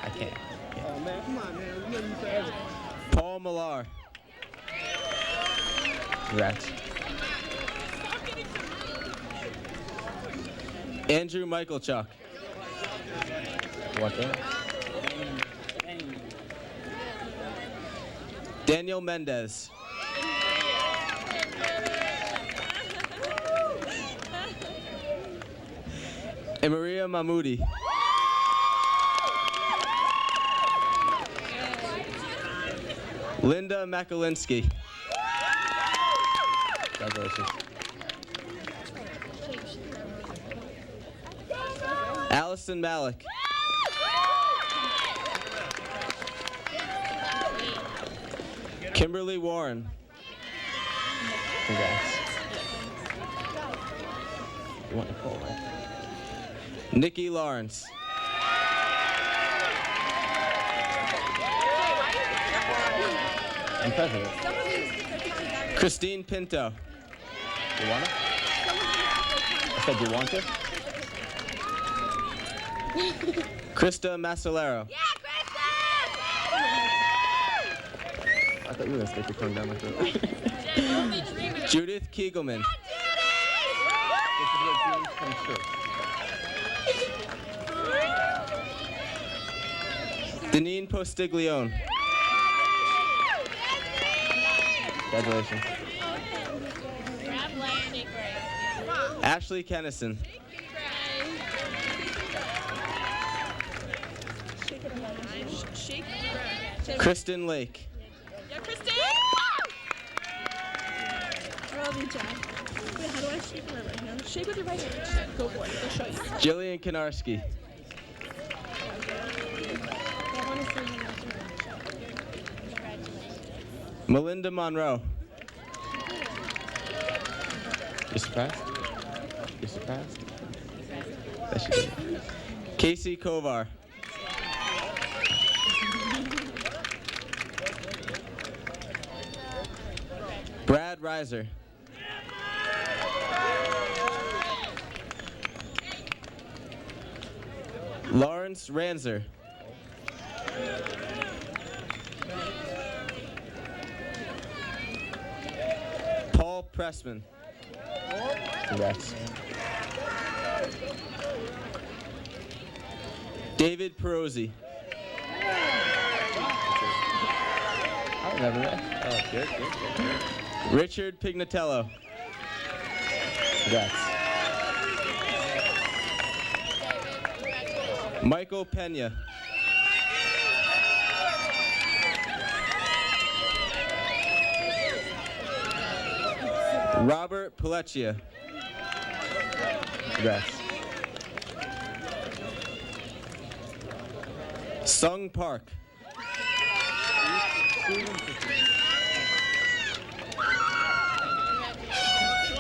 I can't. Oh, man, come on, man. We know you forever. Paul Millar. Congrats. Andrew Michaelchuk. What's that? Daniel Mendez. And Maria Mahmoudi. Linda Makalinsky. Congratulations. Allison Malik. Kimberly Warren. Congrats. You want Nicole, right? Nikki Lawrence. And President. Christine Pinto. You want it? I said you want it? Krista Masalero. Yeah, Kristen! thought you were going to stick your tongue down my throat. Judith Kegelman. This is where dreams come true. Deneen Postiglione. Congratulations. Ashley Kennison. Kristen Lake. Yeah, Kristen! How do I shake with my right hand? Shake with your right hand. Go for it. I'll show you. Jillian Konarski. Melinda Monroe. You surprised? You surprised? That should be it. Casey Kovar. Brad Reiser. Lawrence Ranzer. Paul Pressman. Congrats. David Perozzi. I remember that. Oh, good. Richard Pignatello. Congrats. Michael Pena. Robert Pelleccia. Congrats. Sung Park.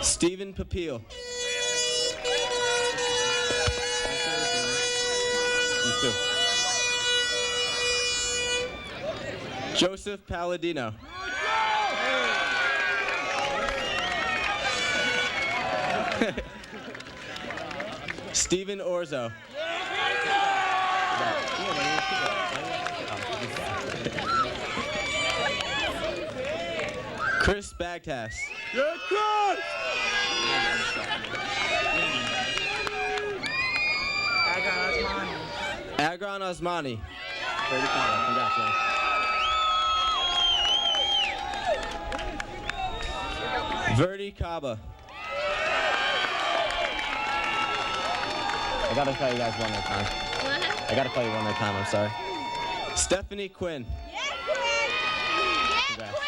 Stephen Papil. Joseph Palladino. Stephen Orzo. Chris Bagtas. Good cross! Agron Osmani. Congrats, man. Verdi Kaba. I gotta tell you guys one more time. I gotta tell you one more time, I'm sorry. Stephanie Quinn. Congrats.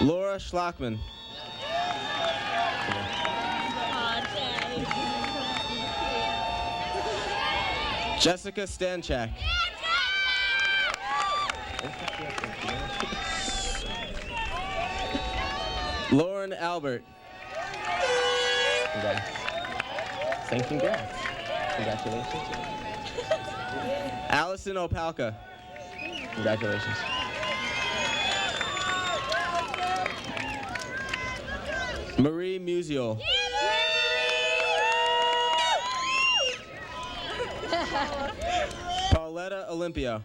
Laura Schlockman. Jessica Stanchak. Lauren Albert. Congrats. Saying congrats. Congratulations. Allison Opalka. Congratulations. Marie Musial. Pauletta Olympio.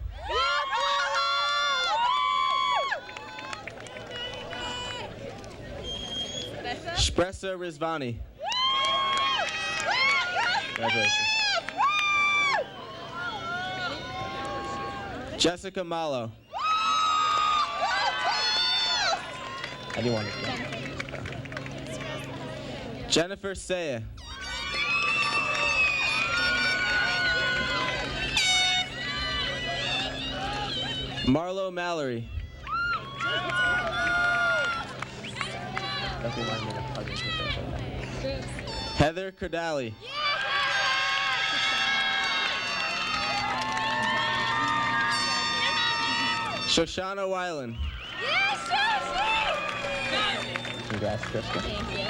Espressa Rizvani. Congratulations. Jessica Malo. I do want to. Jennifer Saya. Marlo Mallory. Heather Cardali. Shoshana Weiland. Congrats, Krista. Thank you.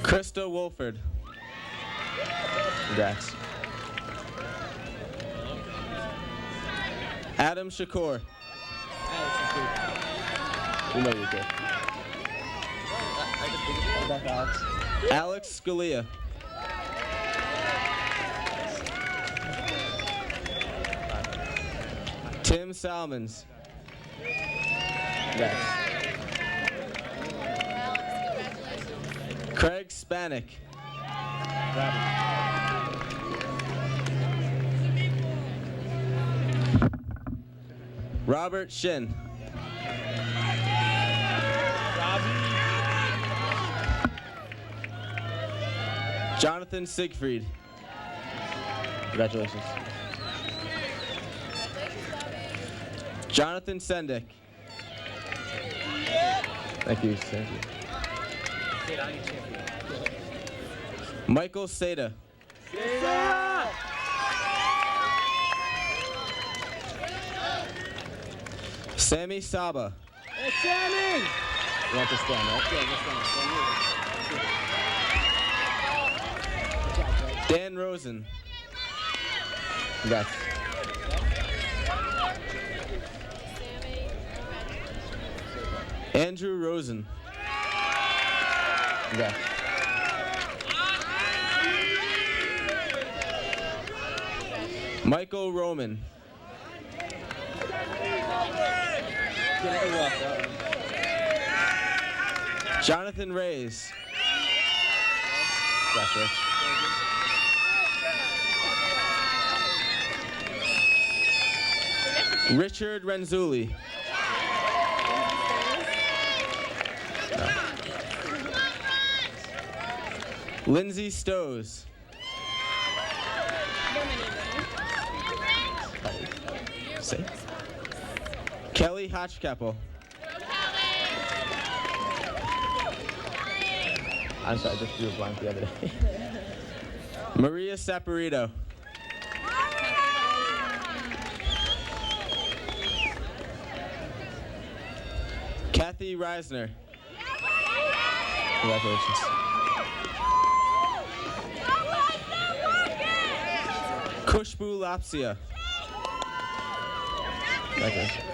Krista Wolford. Congrats. Adam Shakur. We know you're good. Alex Scalia. Tim Salmons. Congrats. Craig Spanik. Robert Shin. Jonathan Siegfried. Congratulations. Jonathan Sendick. Thank you. Thank you. Michael Seda. Sammy Saba. Hey, Sammy! You want to stand, right? Dan Rosen. Congrats. Andrew Rosen. Congrats. Michael Roman. Jonathan Reyes. Congrats, Rich. Richard Renzulli. No. Lindsay Stows. Say. Kelly Hotchkapel. I'm sorry, I just drew a blank the other day. Maria Saporito. Kathy Reisner. Congratulations. Kushbu Lapsia. Congratulations.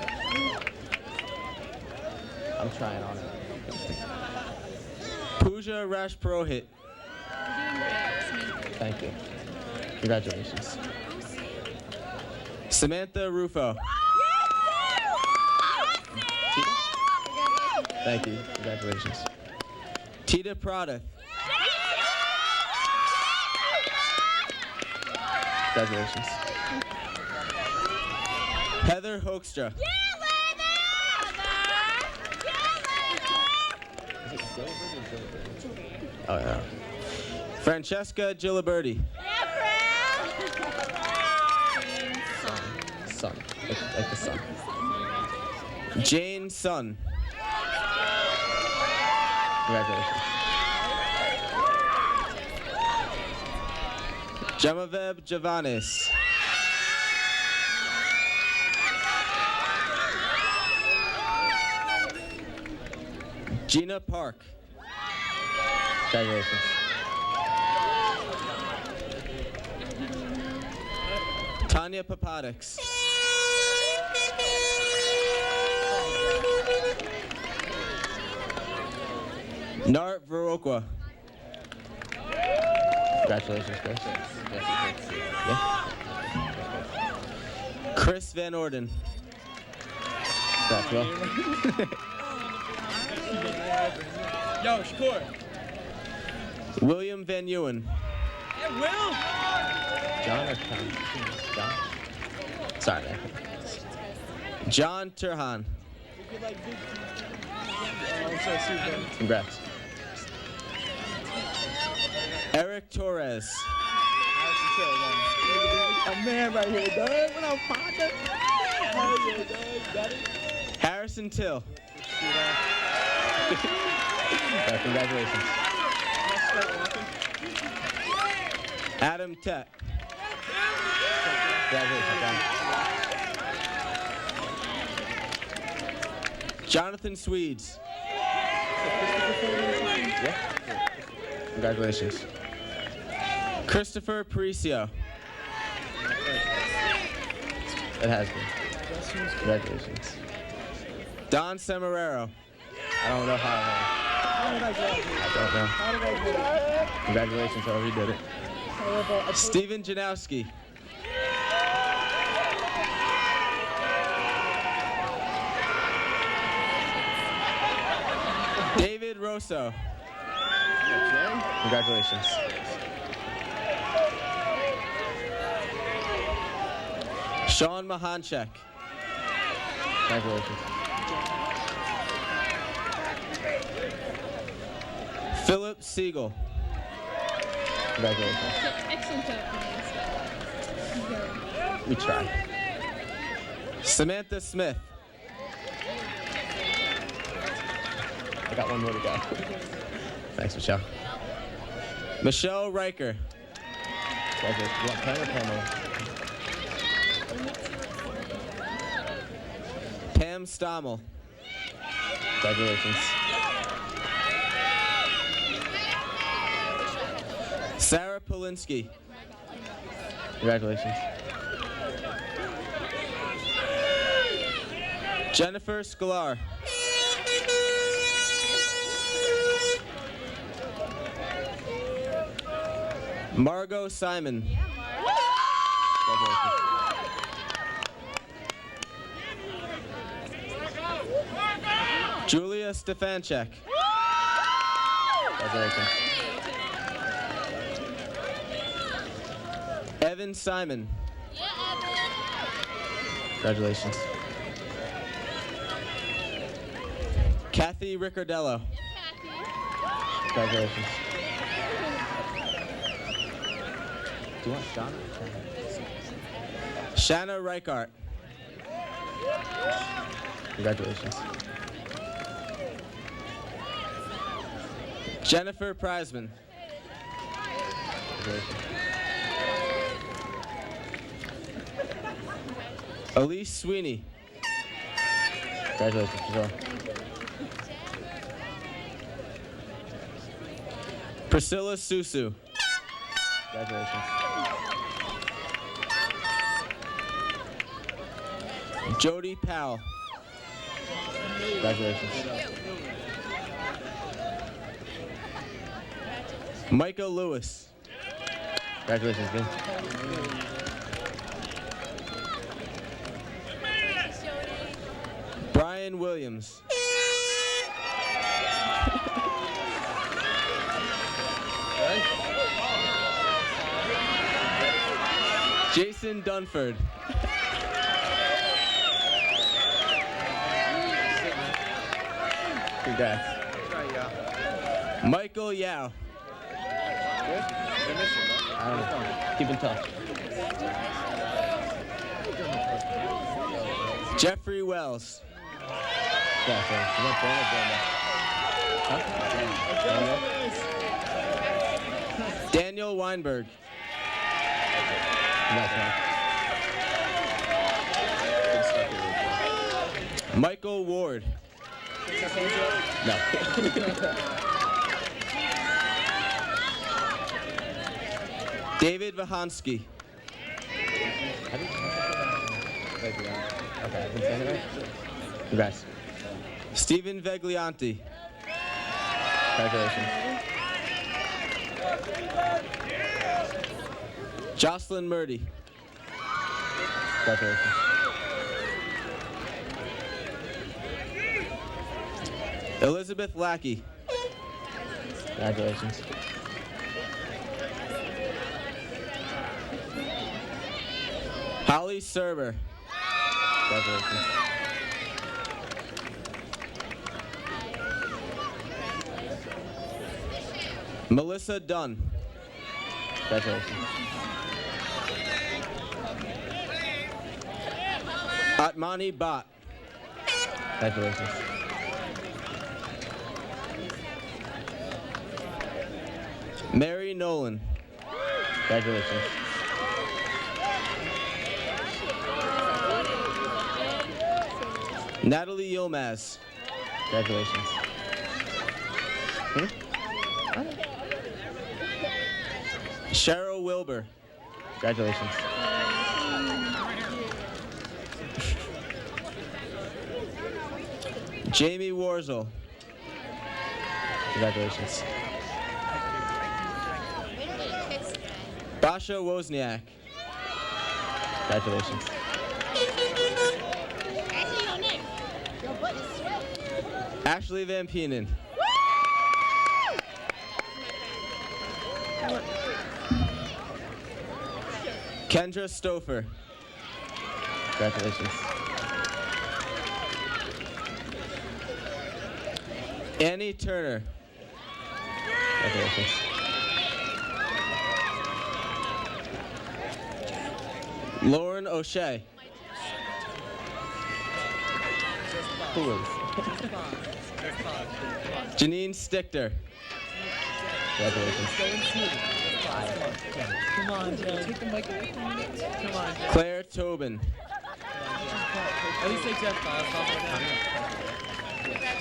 I'm trying on it. Pooja Rashpurohit. Thank you. Congratulations. Samantha Rufo. Thank you. Congratulations. Tita Prada. Congratulations. Heather Hoekstra. Oh, yeah. Francesca Giliberti. Sun. Like the sun. Jane Sun. Congratulations. Genevieve Javanis. Gina Park. Congratulations. Tanya Papadix. Nart Verokwa. Congratulations, Chris. Yeah. Chris Van Orden. Congrats, Will. Yo, Shakur. William Van Ewen. Hey, Will! John or Tom? John? Sorry, man. John Turhan. Congrats. Eric Torres. A man right here, dog. What up, partner? Oh, yeah, dog. Got it? Harrison Till. Congratulations. Adam Tett. Congratulations, Adam. Jonathan Swedes. Yeah. Congratulations. Christopher Paricio. It has been. Congratulations. Don Semerero. I don't know how. I don't know. Congratulations, however you did it. Stephen Janowski. David Rosso. Congratulations. Sean Mahanchek. Congratulations. Philip Siegel. Congratulations. Excellent job. We try. Samantha Smith. I got one more to go. Thanks, Michelle. Michelle Riker. Pam Stommel. Congratulations. Sarah Polinsky. Congratulations. Jennifer Sklar. Margot Simon. Congratulations. Julia Stefanchek. Congratulations. Evan Simon. Congratulations. Kathy Riccardello. Congratulations. Do you want Shauna? Shanna Reichart. Congratulations. Jennifer Prizeman. Congratulations. Elise Sweeney. Congratulations, Giselle. Priscilla Susu. Congratulations. Jody Powell. Congratulations. Micah Lewis. Congratulations, Ben. Brian Williams. Jason Dunford. Congrats. Michael Yao. I don't know. Keep in touch. Jeffrey Wells. Daniel Weinberg. Michael Ward. No. David Vahansky. Okay, I've been saying it right? Congrats. Stephen Veglianti. Congratulations. Jocelyn Murdy. Congratulations. Elizabeth Lackey. Congratulations. Holly Serber. Congratulations. Melissa Dunn. Congratulations. Atmani Bhatt. Congratulations. Mary Nolan. Congratulations. Natalie Yilmaz. Congratulations. Cheryl Wilbur. Congratulations. Jamie Warzel. Congratulations. Basha Wozniak. Congratulations. Ashley Van Peenan. Kendra Stouffer. Congratulations. Annie Turner. Congratulations. Lauren O'Shea. Who is? Janine Stichter. Congratulations. Come on, Jen. Take the mic away from me. Come on, Jen. Claire Tobin. At least say Jeff Boss.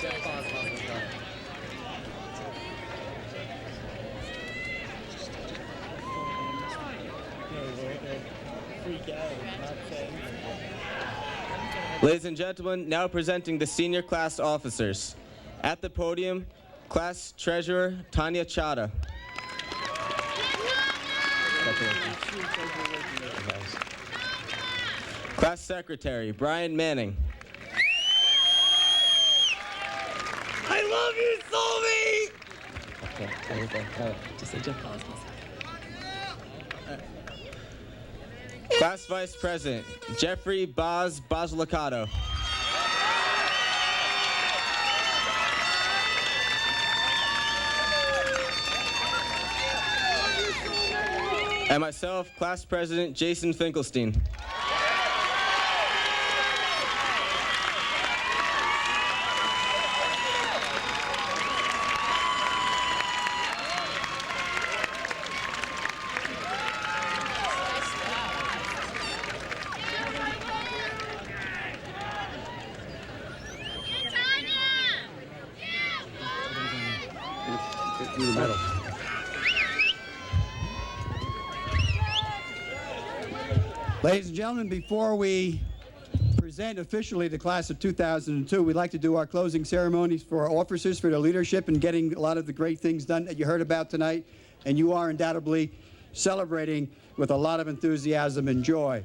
Jeff Boss. Freak out. Not saying. Ladies and gentlemen, now presenting the senior class officers. At the podium, class treasurer Tanya Chada. Class secretary Brian Manning. I love you, Solvi! Just say Jeff Boss. Class vice president Jeffrey Boslicato. And myself, class president Jason Finkelstein. Ladies and gentlemen, before we present officially the class of 2002, we'd like to do our closing ceremonies for our officers for their leadership and getting a lot of the great things done that you heard about tonight. And you are undoubtedly celebrating with a lot of enthusiasm and joy.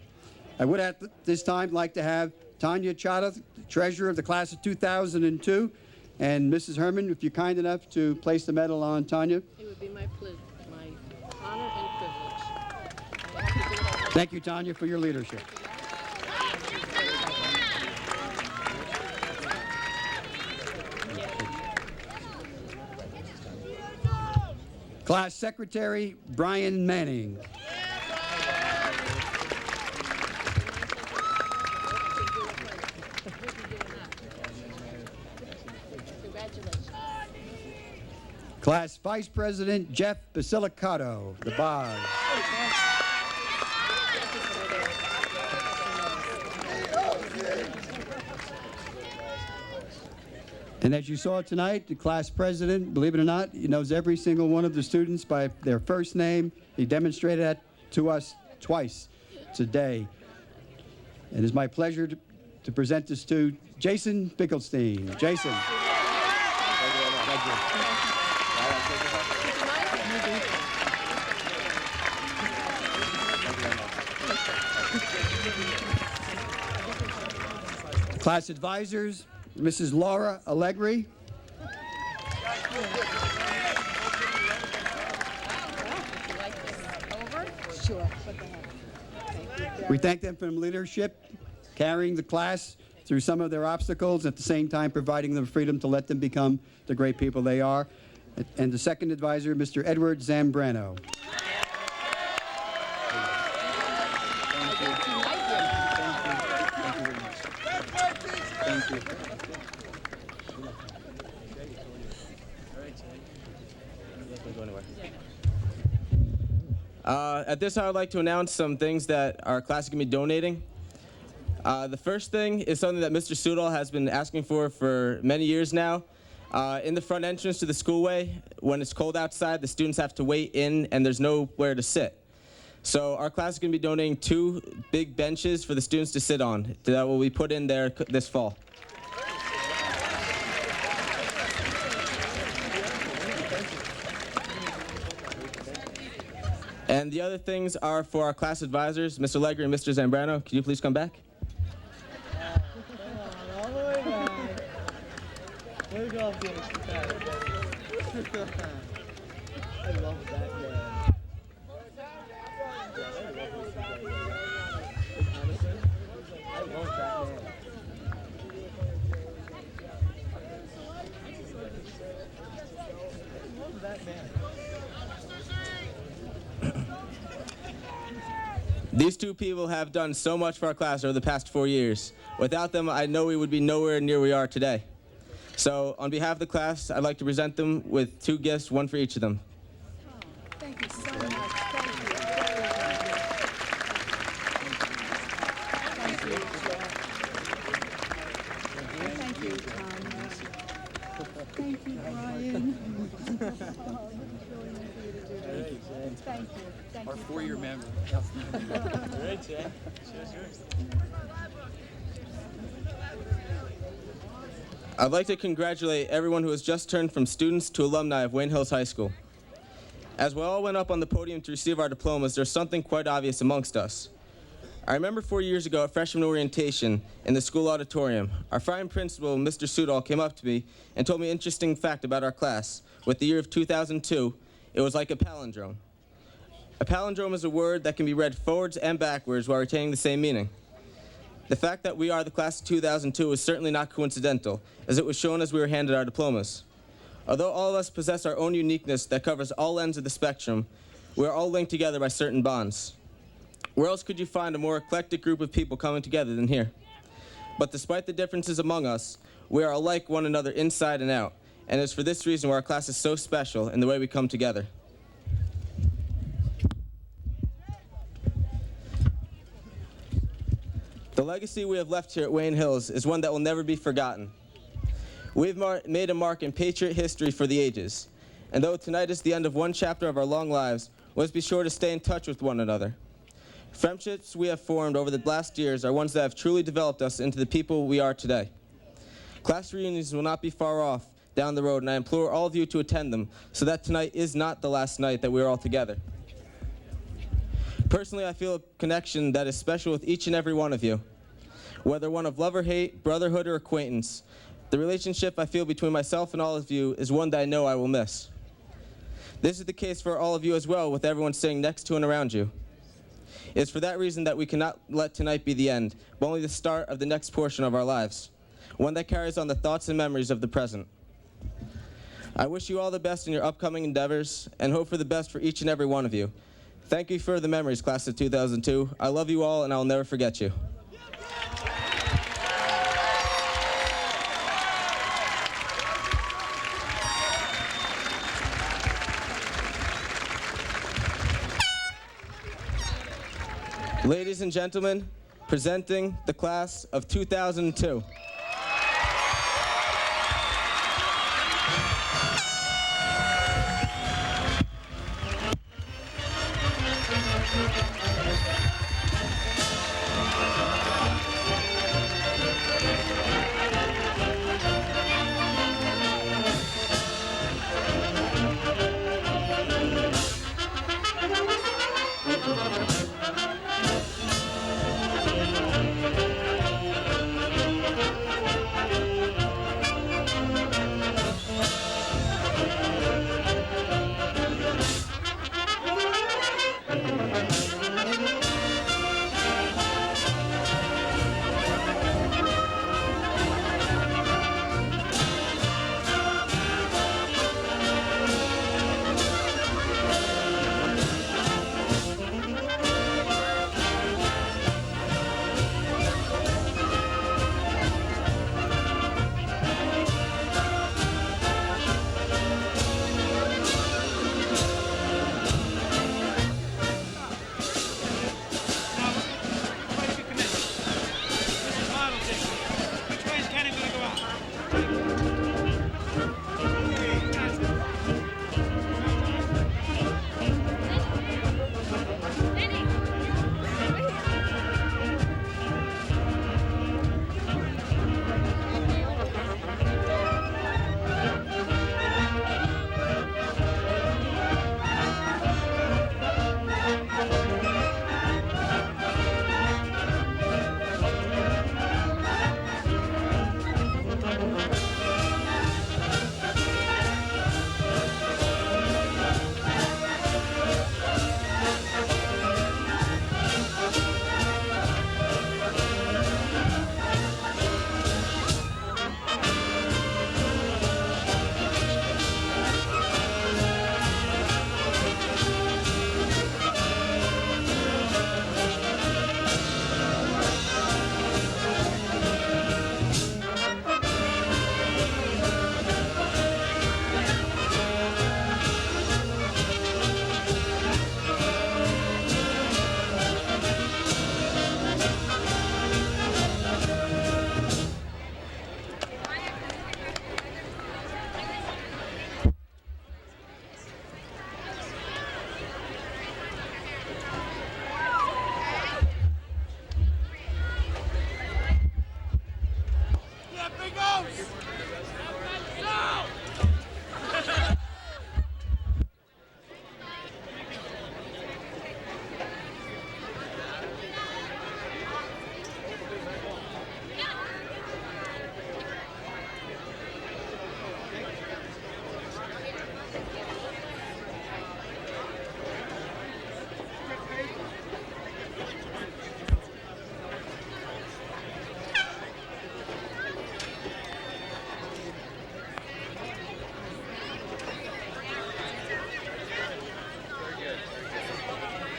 I would at this time like to have Tanya Chada, treasurer of the class of 2002, and Mrs. Herman, if you're kind enough to place the medal on Tanya. It would be my honor and privilege. Thank you, Tanya, for your leadership. Class Secretary Brian Manning. Class Vice President Jeff Basilicato, the Boz. And as you saw tonight, the class president, believe it or not, he knows every single one of the students by their first name. He demonstrated that to us twice today. And it's my pleasure to present this to Jason Finkelstein. Jason. Thank you. Class advisors, Mrs. Laura Allegri. We thank them for their leadership, carrying the class through some of their obstacles, at the same time providing them freedom to let them become the great people they are. And the second advisor, Mr. Edward Zambrano. At this time, I would like to announce some things that our class is going to be donating. The first thing is something that Mr. Sudol has been asking for many years now. In the front entrance to the schoolway, when it's cold outside, the students have to wait in and there's nowhere to sit. So our class is going to be donating 2 big benches for the students to sit on that will be put in there this fall. And the other things are for our class advisors, Mr. Legger and Mr. Zambrano. Can you please come back? I love that man. These two people have done so much for our class over the past 4 years. Without them, I know we would be nowhere near where we are today. So, on behalf of the class, I'd like to present them with 2 gifts, one for each of them. Thank you so much. Thank you. Thank you, Thomas. Thank you, Brian. Thank you. Thank Our you. 4-year member. I'd like to congratulate everyone who has just turned from students to alumni of Wayne Hills High School. As we all went up on the podium to receive our diplomas, there's something quite obvious amongst us. I remember 4 years ago at freshman orientation in the school auditorium, our fine principal, Mr. Sudol, came up to me and told me an interesting fact about our class. With the year of 2002, it was like a palindrome. A palindrome is a word that can be read forwards and backwards while retaining the same meaning. The fact that we are the class of 2002 is certainly not coincidental, as it was shown as we were handed our diplomas. Although all of us possess our own uniqueness that covers all ends of the spectrum, we are all linked together by certain bonds. Where else could you find a more eclectic group of people coming together than here? But despite the differences among us, we are alike one another inside and out, and it's for this reason why our class is so special in the way we come together. The legacy we have left here at Wayne Hills is one that will never be forgotten. We've made a mark in Patriot history for the ages, and though tonight is the end of one chapter of our long lives, let's be sure to stay in touch with one another. Friendships we have formed over the last years are ones that have truly developed us into the people we are today. Class reunions will not be far off down the road, and I implore all of you to attend them so that tonight is not the last night that we are all together. Personally, I feel a connection that is special with each and every one of you. Whether one of love or hate, brotherhood or acquaintance, the relationship I feel between myself and all of you is one that I know I will miss. This is the case for all of you as well, with everyone sitting next to and around you. It is for that reason that we cannot let tonight be the end, but only the start of the next portion of our lives, one that carries on the thoughts and memories of the present. I wish you all the best in your upcoming endeavors and hope for the best for each and every one of you. Thank you for the memories, class of 2002. I love you all, and I will never forget you. Ladies and gentlemen, presenting the class of 2002.